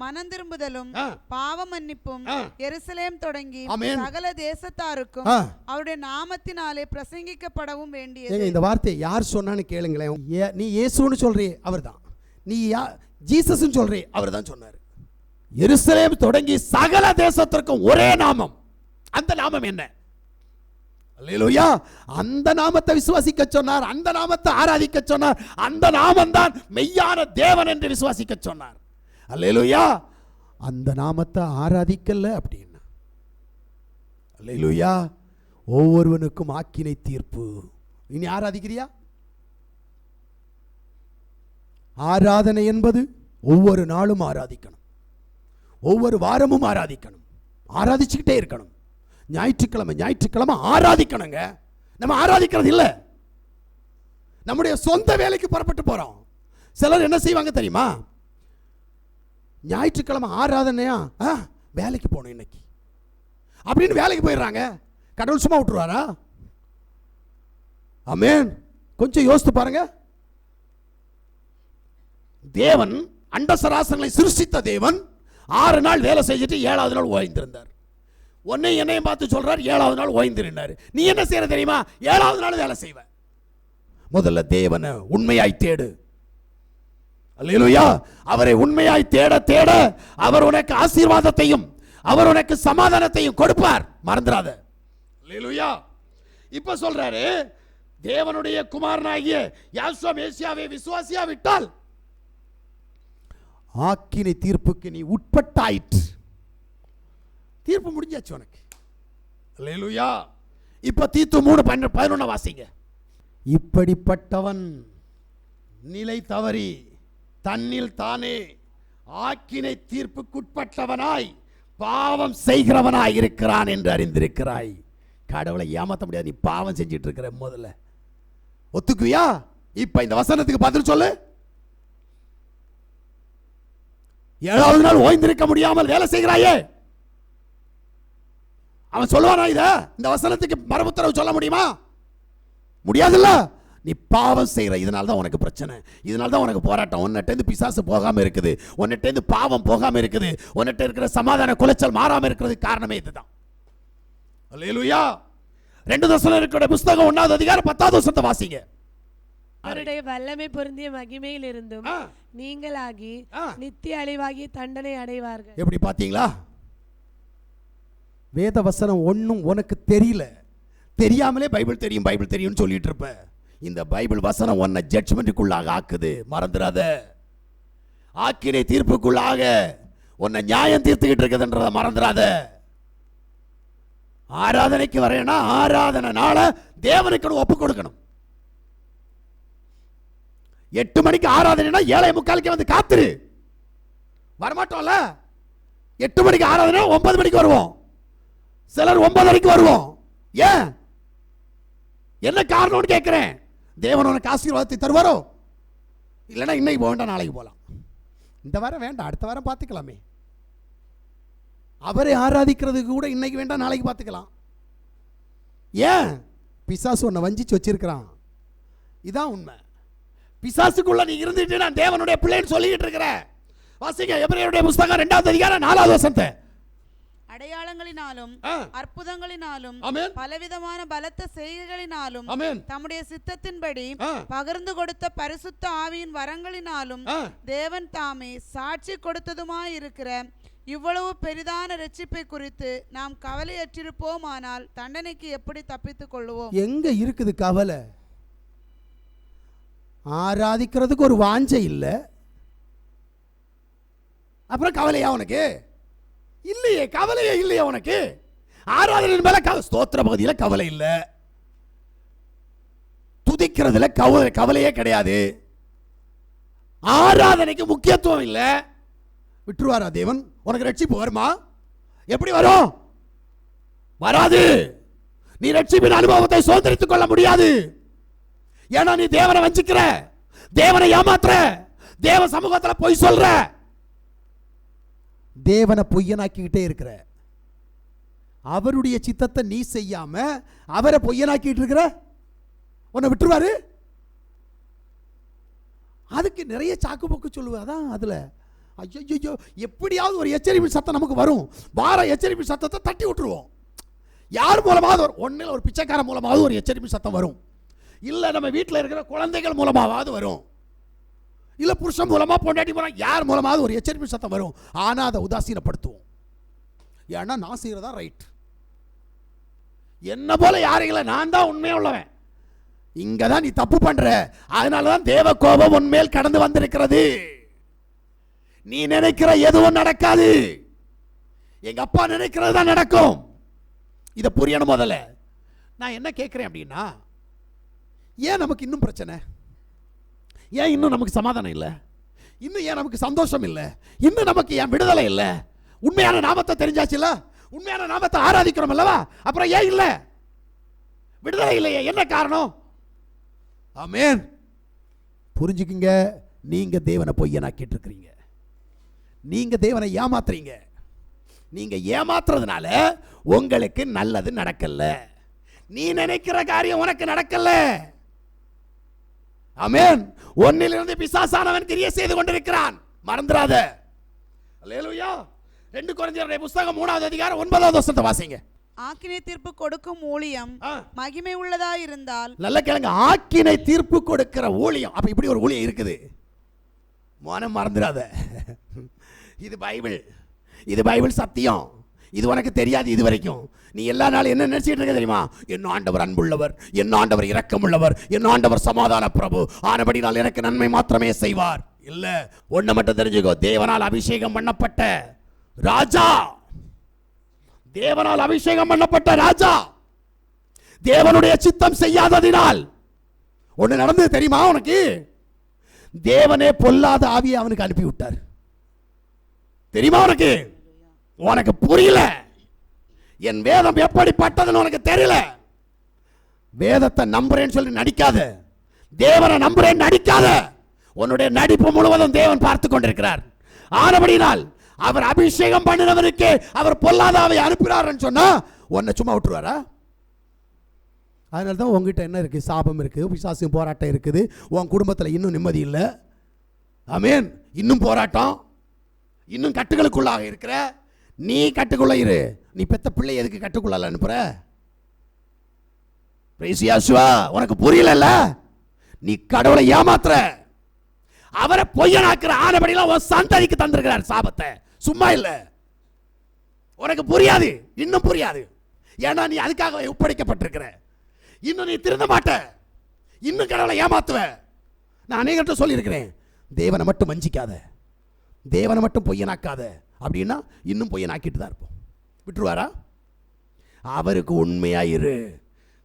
மனம் திரும்புதலும் பாவ மன்னிப்பும் எருசலேம் தொடங்கி சகல தேசத்தாருக்கும் அவருடைய நாமத்தினாலே பிரசங்கிக்கப்படவும் வேண்டியது. இந்த வார்த்தையை யார் சொன்னான்னு கேளுங்களேன். நீ இயேசுன்னு சொல்றே, அவர்தான். நீ ஜீசஸ் சொல்றே, அவர்தான் சொன்னார். எருசலேம் தொடங்கி சகல தேசத்திற்கும் ஒரே நாமம். அந்த நாமம் என்ன? அல்லேலூயா. அந்த நாமத்தை விசுவாசிக்க சொன்னார், அந்த நாமத்தை ஆராதிக்க சொன்னார். அந்த நாமம் தான் மெய்யான தேவன் என்று விசுவாசிக்க சொன்னார். அல்லேலூயா. அந்த நாமத்தை ஆராதிக்கல அப்படின்னா, அல்லேலூயா, ஒவ்வொருவனுக்கும் ஆக்கினை தீர்ப்பு. இனி ஆராதிக்கிறியா? ஆராதனை என்பது ஒவ்வொரு நாளும் ஆராதிக்கணும், ஒவ்வொரு வாரமும் ஆராதிக்கணும், ஆராதிச்சுக்கிட்டே இருக்கணும். ஞாயிற்றுக்கிழமை ஆராதிக்கணுங்க. நம்ம ஆராதிக்கிறது இல்லை, நம்முடைய சொந்த வேலைக்கு புறப்பட்டு போறோம். சிலர் என்ன செய்வாங்க தெரியுமா? ஞாயிற்றுக்கிழமை ஆராதனையா, வேலைக்கு போகணும் இன்னைக்கு அப்படின்னு வேலைக்கு போயிடுறாங்க. கடவுள் சும்மா விட்டுருவாரா? ஆமென். கொஞ்சம் யோசித்து பாருங்க. தேவன் அண்டசராசங்களை சிருஷ்டித்த தேவன் 6 நாள் வேலை செஞ்சுட்டு 7வது நாள் ஓய்ந்திருந்தார். உன்னை என்னையும் பார்த்து சொல்றார் 7வது நாள் ஓய்ந்திருந்தார். நீ என்ன செய்யற தெரியுமா? 7வது நாள் வேலை செய்வ. முதல்ல தேவனை உண்மையாய் தேடு. அல்லேலூயா. அவரை உண்மையாய் தேட தேட அவர் உனக்கு ஆசீர்வாதத்தையும் அவர் உனக்கு சமாதானத்தையும் கொடுப்பார். மறந்துடாத. அல்லேலூயா. இப்ப சொல்றாரு, தேவனுடைய குமாரனாகிய யாசுவா மேசியாவை விசுவாசியா விட்டால் ஆக்கினை தீர்ப்புக்கு நீ உட்பட்டாயிற்று. தீர்ப்பு முடிஞ்சாச்சு உனக்கு. அல்லேலூயா. இப்ப தீத்து 3:11 வாசிங்க. இப்படிப்பட்டவன் நிலை தவறி தன்னில் தானே ஆக்கினை தீர்ப்புக்குட்பட்டவனாய் பாவம் செய்கிறவனாய் இருக்கிறான் என்று அறிந்திருக்கிறாய். கடவுளை ஏமாத்த முடியாது. நீ பாவம் செஞ்சிட்டு இருக்கிற, முதல்ல ஒத்துக்குவியா? இப்ப இந்த வசனத்துக்கு பதில் சொல்லு. 7வது நாள் ஓய்ந்திருக்க முடியாமல் வேலை செய்கிறாயே, அவன் சொல்லுவானா? இந்த வசனத்துக்கு மறுபுத்தரவு சொல்ல முடியுமா? முடியாதுல்ல. நீ பாவம் செய்கிற, இதனால தான் உனக்கு பிரச்சனை, இதனால தான் உனக்கு போராட்டம். உன்னிட்டேந்து பிசாசு போகாம இருக்குது, உன்னிட்டேந்து பாவம் போகாம இருக்குது, உன்னிட்ட இருக்கிற சமாதான குலைச்சல் மாறாம இருக்கிறது காரணமே இதுதான். அல்லேலூயா. 2 தெசலோனிக்கேயர் புத்தகம் 1வது அதிகாரம் 10வது வசனத்தை வாசிங்க. அவருடைய வல்லமை பொருந்திய மகிமையில் இருந்தும் நீங்களாகி நித்திய அழிவாகி தண்டனை அடைவார்கள். எப்படி பாத்தீங்களா? வேத வசனம் ஒன்னும் உனக்கு தெரியல, தெரியாமலே பைபிள் தெரியும் பைபிள் தெரியும்னு சொல்லிட்டு இருப்ப. இந்த பைபிள் வசனம் உன்னை ஜட்ஜ்மெண்ட்டுக்குள்ளாக ஆக்குது. மறந்துடாத. ஆக்கினை தீர்ப்புக்குள்ளாக உன்னை நியாயம் தீர்த்துக்கிட்டு இருக்குதுன்றத மறந்துடாத. ஆராதனைக்கு வரேன்னா ஆராதனை நாள தேவனுக்கு ஒப்பு கொடுக்கணும். 8 மணிக்கு ஆராதனைனா 7:45 வந்து காத்துரு. வரமாட்டோம்ல. 8 மணிக்கு ஆராதனை 9 மணிக்கு வருவோம், சிலர் 9:30 வருவோம். ஏன்? என்ன காரணம்னு கேட்கிறேன். தேவன் உனக்கு ஆசீர்வாதத்தை தருவாரோ? இல்லைன்னா இன்னைக்கு போக வேண்டாம், நாளைக்கு போகலாம். இந்த வாரம் வேண்டாம், அடுத்த வாரம் பார்த்துக்கலாமே. அவரை ஆராதிக்கிறதுக்கு கூட இன்னைக்கு வேண்டாம், நாளைக்கு பார்த்துக்கலாம். ஏன்? பிசாசு உன்னை வஞ்சிச்சு வச்சிருக்கிறான். இதான் உண்மை. பிசாசுக்குள்ள நீ இருந்துட்டு நான் தேவனுடைய பிள்ளைன்னு சொல்லிட்டு இருக்கிற. வாசிங்க எபிரேயருடைய புத்தகம் 2ஆம் அதிகாரம் 4ஆவது வசனத்தை. அடையாளங்களினாலும் அற்புதங்களினாலும் பலவிதமான பலத்த செய்கைகளினாலும் தம்முடைய சித்தத்தின்படி பகிர்ந்து கொடுத்த பரிசுத்த ஆவியின் வரங்களினாலும் தேவன் தாமே சாட்சி கொடுத்ததுமாயிருக்கிற இவ்வளவு பெரிதான ரட்சிப்பை குறித்து நாம் கவலையற்றிருப்போமானால் தண்டனைக்கு எப்படி தப்பித்துக் கொள்வோம்? எங்க இருக்குது கவலை? ஆராதிக்கிறதுக்கு ஒரு வாஞ்சை இல்லை, அப்புறம் கவலையா உனக்கு? இல்லையே, கவலையே இல்லையா உனக்கு? ஆராதனை மேல ஸ்தோத்திர பகுதியில கவலை இல்லை, துதிக்கிறதுல கவலையே கிடையாது, ஆராதனைக்கு முக்கியத்துவம் இல்லை. விட்டுருவாரா தேவன்? உனக்கு ரட்சிப்பு வருமா? எப்படி வரும்? வராது. நீ ரட்சிப்பின் அனுபவத்தை சுதந்திரித்துக் கொள்ள முடியாது. ஏன்னா நீ தேவனை வஞ்சிக்கிற, தேவனை ஏமாத்துற, தேவ சமூகத்தில் பொய் சொல்ற, தேவனை பொய்யனாக்கிக்கிட்டே இருக்கிற. அவருடைய சித்தத்தை நீ செய்யாம அவரை பொய்யனாக்கிட்டு இருக்கிற. உன்னை விட்டுருவாரு? அதுக்கு நிறைய சாக்கு போக்கு சொல்லுவாதான். அதுல ஐயோ எப்படியாவது ஒரு எச்சரிப்பு சத்தம் நமக்கு வரும். வார எச்சரிப்பு சத்தத்தை தட்டி விட்டுருவோம். யார் மூலமாவது ஒன்னில் ஒரு பிச்சைக்கார மூலமாவது ஒரு எச்சரிப்பு சத்தம் வரும், இல்லை நம்ம வீட்டில் இருக்கிற குழந்தைகள் மூலமாவது வரும், இல்லை புருஷன் மூலமா பொண்டாட்டி மூலம் யார் மூலமாவது ஒரு எச்சரிப்பு சத்தம் வரும். ஆனால் அதை உதாசீனப்படுத்துவோம். ஏன்னா நான் செய்யறதா ரைட், என்ன போல யாரைகளை நான் தான் உண்மையா உள்ளவன், இங்கதான் நீ தப்பு பண்ற, அதனாலதான் தேவ கோபம் உன்மேல் கடந்து வந்திருக்கிறது. நீ நினைக்கிற எதுவும் நடக்காது, எங்க அப்பா நினைக்கிறது தான் நடக்கும். இதை புரியணும். முதல்ல நான் என்ன கேட்கிறேன் அப்படின்னா, ஏன் நமக்கு இன்னும் பிரச்சனை? ஏன் இன்னும் நமக்கு சமாதானம் இல்லை? இன்னும் ஏன் நமக்கு சந்தோஷம் இல்லை? இன்னும் நமக்கு ஏன் விடுதலை இல்லை? உண்மையான நாமத்தை தெரிஞ்சாச்சுல்ல, உண்மையான நாமத்தை ஆராதிக்கிறோம் அல்லவா, அப்புறம் ஏன் இல்லை? விடுதலை இல்லையே, என்ன காரணம்? ஆமென். புரிஞ்சுக்குங்க, நீங்க தேவனை பொய்யனாக்கிட்டு இருக்கிறீங்க, நீங்க தேவனை ஏமாத்துறீங்க. நீங்க ஏமாத்துறதுனால உங்களுக்கு நல்லது நடக்கல, நீ நினைக்கிற காரியம் உனக்கு நடக்கல. ஆமென். ஒன்னிலிருந்து பிசாசானவன் கிரியை செய்து கொண்டிருக்கிறான், மறந்துடாத. அல்லேலூயா. 2 கொரிந்தியர் புத்தகம் 3ஆவது அதிகாரம் 9ஆவது வசனத்தை வாசிங்க. ஆக்கினை தீர்ப்பு கொடுக்கும் ஊழியம் மகிமை உள்ளதா இருந்தால், நல்ல கேளுங்க, ஆக்கினை தீர்ப்பு கொடுக்கிற ஊழியம். அப்ப இப்படி ஒரு ஊழியம் இருக்குது, மனம் மறந்துடாத. இது பைபிள், இது பைபிள் சத்தியம். இது உனக்கு தெரியாது இது வரைக்கும். நீ எல்லா நாளும் என்ன நினைச்சிட்டு இருக்க தெரியுமா? என் ஆண்டவர் அன்புள்ளவர், என் ஆண்டவர் இரக்கமுள்ளவர், என் ஆண்டவர் சமாதான பிரபு, ஆனபடினால் எனக்கு நன்மை மாத்திரமே செய்வார். இல்ல, ஒண்ணு மட்டும் தெரிஞ்சுக்கோ, தேவனால் அபிஷேகம் பண்ணப்பட்ட ராஜா, தேவனால் அபிஷேகம் பண்ணப்பட்ட ராஜா தேவனுடைய சித்தம் செய்யாததினால் ஒண்ணு நடந்தது தெரியுமா உனக்கு? தேவனே பொல்லாத ஆவியை அவனுக்கு அனுப்பி விட்டார். தெரியுமா உனக்கு? உனக்கு புரியல. என் வேதம் எப்படிப்பட்டதுன்னு உனக்கு தெரியல. வேதத்தை நம்புறேன்னு சொல்லி நடிக்காத, தேவனை நம்புறேன்னு நடிக்காத. உன்னுடைய நடிப்பு முழுவதும் தேவன் பார்த்து கொண்டிருக்கிறார். ஆனபடினால் அவர் அபிஷேகம் பண்ணினவருக்கு அவர் பொல்லாதாவை அனுப்புகிறார்னு சொன்னா உன்னை சும்மா விட்டுருவாரா? அதனால தான் உங்ககிட்ட என்ன இருக்கு? சாபம் இருக்கு, பிசாசு போராட்டம் இருக்குது, உன் குடும்பத்தில் இன்னும் நிம்மதி இல்லை. ஆமென். இன்னும் போராட்டம், இன்னும் கட்டுகளுக்குள்ளாக இருக்கிற. நீ கட்டுக்குள்ள இரு. நீ பெத்த பிள்ளை எதுக்கு கட்டுக்குள்ள அனுப்புற? உனக்கு புரியல. நீ கடவுளை ஏமாத்துற, அவரை பொய்யனாக்குற. ஆனபடிலாம் உன் சந்ததிக்கு தந்திருக்கிறார் சாபத்தை. சும்மா இல்ல, உனக்கு புரியாது, இன்னும் புரியாது. ஏன்னா நீ அதுக்காக ஒப்படைக்கப்பட்டிருக்கிற. இன்னும் நீ திருந்த மாட்ட, இன்னும் கடவுளை ஏமாத்துவ. நான் அநேகர்கிட்ட சொல்லியிருக்கிறேன், தேவனை மட்டும் வஞ்சிக்காத, தேவனை மட்டும் பொய்யனாக்காத. அப்படின்னா இன்னும் பொய்யனாக்கிட்டு தான் இருப்போம். விட்டுருவாரா? அவருக்கு உண்மையா இரு.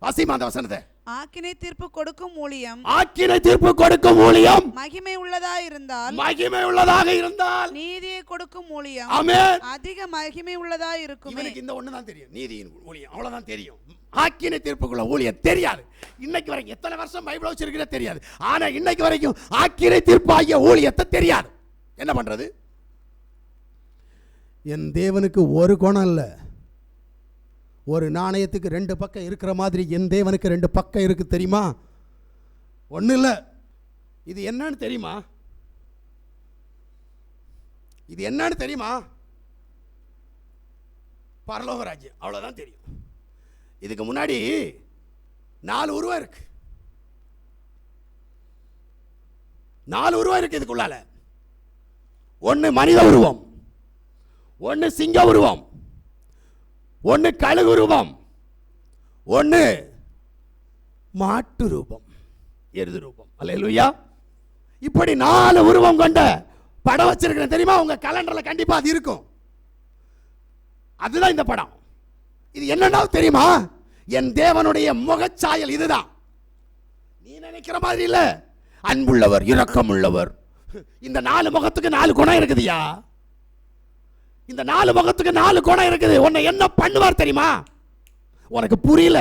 வாசிமா அந்த வசனத்தை. ஆக்கினை தீர்ப்பு கொடுக்கும் ஊழியம், ஆக்கினை தீர்ப்பு கொடுக்கும் ஊழியம் மகிமை உள்ளதா இருந்தால், மகிமை உள்ளதாக இருந்தால், நீதியை கொடுக்கும் ஊழியம் ஆமென் அதிக மகிமை உள்ளதா இருக்கும். இவனுக்கு இந்த ஒண்ணு தான் தெரியும், நீதியின் ஊழியம் அவ்வளவுதான் தெரியும். ஆக்கினை தீர்ப்புக்குள்ள ஊழியம் தெரியாது. இன்னைக்கு வரைக்கும் எத்தனை வருஷம் பைபிள் வச்சிருக்கிற தெரியாது. ஆனா இன்னைக்கு வரைக்கும் ஆக்கினை தீர்ப்பு ஆகிய ஊழியத்தை தெரியாது. என்ன பண்றது? என் தேவனுக்கு ஒரு குணம் இல்லை. ஒரு நாணயத்துக்கு 2 பக்கம் இருக்கிற மாதிரி என் தேவனுக்கு 2 பக்கம் இருக்கு தெரியுமா? ஒன்றும் இல்லை. இது என்னன்னு தெரியுமா? இது என்னன்னு தெரியுமா? பரலோக ராஜ்யம், அவ்வளோதான் தெரியும். இதுக்கு முன்னாடி 4 உருவம் இருக்கு. 4 உருவம் இருக்கு இதுக்குள்ளால. ஒன்று மனித உருவம், ஒன்று சிங்க உருவம், ஒன்று கழுகு உருவம், ஒன்று மாட்டு ரூபம், எருது ரூபம். அல்லேலூயா. இப்படி 4 உருவம் கொண்ட படம் வச்சிருக்கிறேன் தெரியுமா? உங்க கேலண்டர்ல கண்டிப்பா அது இருக்கும். அதுதான் இந்த படம். இது என்னன்னா தெரியுமா? என் தேவனுடைய முகச்சாயல் இதுதான். நீ நினைக்கிற மாதிரி இல்ல. அன்புள்ளவர், இரக்கம் உள்ளவர். இந்த 4 முகத்துக்கு 4 குணம் இருக்குதுயா. இந்த 4 முகத்துக்கு 4 குணம் இருக்குது. உன்னை என்ன பண்ணுவார் தெரியுமா? உனக்கு புரியல.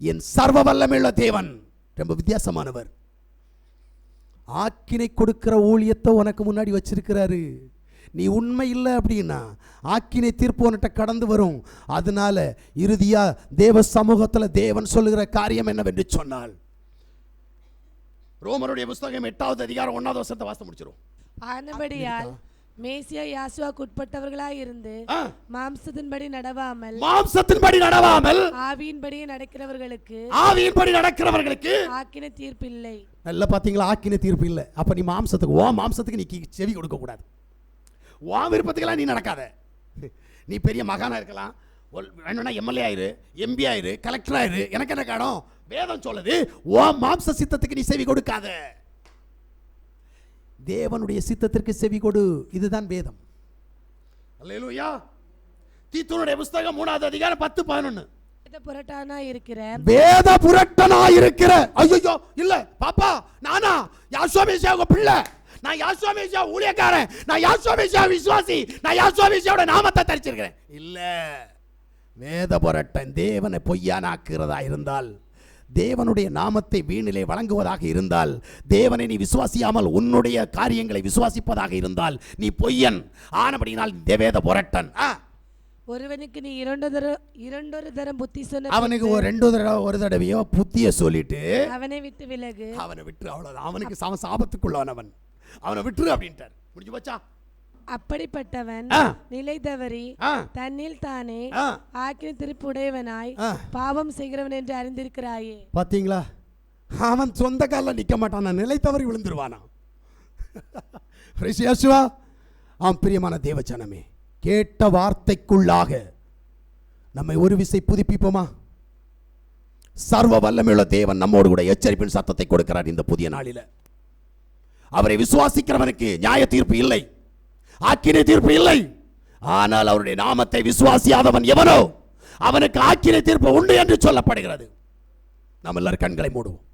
என் சர்வ வல்லமையுள்ள தேவன் ரொம்ப வித்தியாசமானவர். ஆக்கினை கொடுக்கிற ஊழியத்தை உனக்கு முன்னாடி வச்சிருக்கிறாரு. நீ உண்மை இல்லை அப்படின்னா ஆக்கினை தீர்ப்பு உன்கிட்ட கடந்து வரும். அதனால இறுதியா தேவ சமூகத்தில் தேவன் சொல்லுகிற காரியம் என்னவென்று சொன்னால், ரோமருடைய புத்தகம் 8வது அதிகாரம் 1வது வசனத்தை வாசித்து முடிச்சிரும். ஆனபடியால் மேசியா யாசுவாக்கு உட்பட்டவர்களாய் இருந்து மாம்சத்தின்படி நடவாமல் ஆவியின்படியே நடக்கிறவர்களுக்கு ஆக்கினை தீர்ப்பு இல்லை. நல்லா பாத்தீங்களா? ஆக்கினை தீர்ப்பு இல்லை. அப்ப நீ மாம்சத்துக்கு நீ செவி கொடுக்க கூடாது. விருப்பத்துக்கெல்லாம் நீ நடக்காத. நீ பெரிய மகானா இருக்கலாம், வேணும்னா எம்எல்ஏ ஆயிரு, எம்பி ஆயிரு, கலெக்டர் ஆயிரு, எனக்கு என்ன காணும்? வேதம் சொல்லுது மாம்ச சித்தத்துக்கு நீ செவி கொடுக்காத. தேவனுடைய சித்தத்திற்கு செவி கொடு. இதுதான் வேதம். அல்லேலூயா. தீத்துனுடைய புத்தகம் 3வது அதிகாரம் 10-11. வேத புரட்டனா இருக்கிற ஐயோ இல்ல பாப்பா, நானா யாசுவா மேசியாவுக்கு பிள்ளை, நான் யாசுவா மேசியா ஊழியக்காரன், நான் யாசுவா மேசியா விசுவாசி, நான் யாசுவா மேசியாவோட நாமத்தை தரிச்சிருக்கிறேன். இல்ல, வேத புரட்டன் தேவனை பொய்யானாக்குறதா இருந்தால், தேவனுடைய நாமத்தை வீணிலே வழங்குவதாக இருந்தால், தேவனை நீ விசுவாசியாமல் உன்னுடைய காரியங்களை விசுவாசிப்பதாக இருந்தால் நீ பொய்யன். ஆனபடினால் வேத புரட்டன். ஒருவனுக்கு நீ இரண்டொரு தரம் புத்தி சொன்ன, அவனுக்கு ஒரு தடவையோ புத்திய சொல்லிட்டு அவனை விட்டு விலகு. அவனை விட்டு, அவ்வளவுதான். அவனுக்கு சாபத்துக்குள்ளவன், அவனை விட்டுரு அப்படின்ட்டார். முடிஞ்சு போச்சா? அப்படிப்பட்டவன் நிலை தவறி தன்னில் தானே ஆக்கினை திருப்பு உடையவனாய் பாவம் செய்கிறவன் என்று அறிந்திருக்கிறாயே. பாத்தீங்களா? அவன் சொந்த காலில் நிக்க மாட்டான், நிலை தவறி விழுந்துருவானா. பிரியமான தேவஜனமே, கேட்ட வார்த்தைக்குள்ளாக நம்மை ஒரு விசை புதுப்பிப்போமா? சர்வ வல்லமையுள்ள தேவன் நம்மோடு கூட எச்சரிப்பின் சத்தத்தை கொடுக்கிறார். இந்த புதிய நாளில் அவரை விசுவாசிக்கிறவனுக்கு நியாய தீர்ப்பு இல்லை, ஆக்கினை தீர்ப்பு இல்லை. ஆனால் அவருடைய நாமத்தை விசுவாசியாதவன் எவனோ அவனுக்கு ஆக்கினை தீர்ப்பு உண்டு என்று சொல்லப்படுகிறது. நாம் எல்லாரும் கண்களை மூடுவோம்.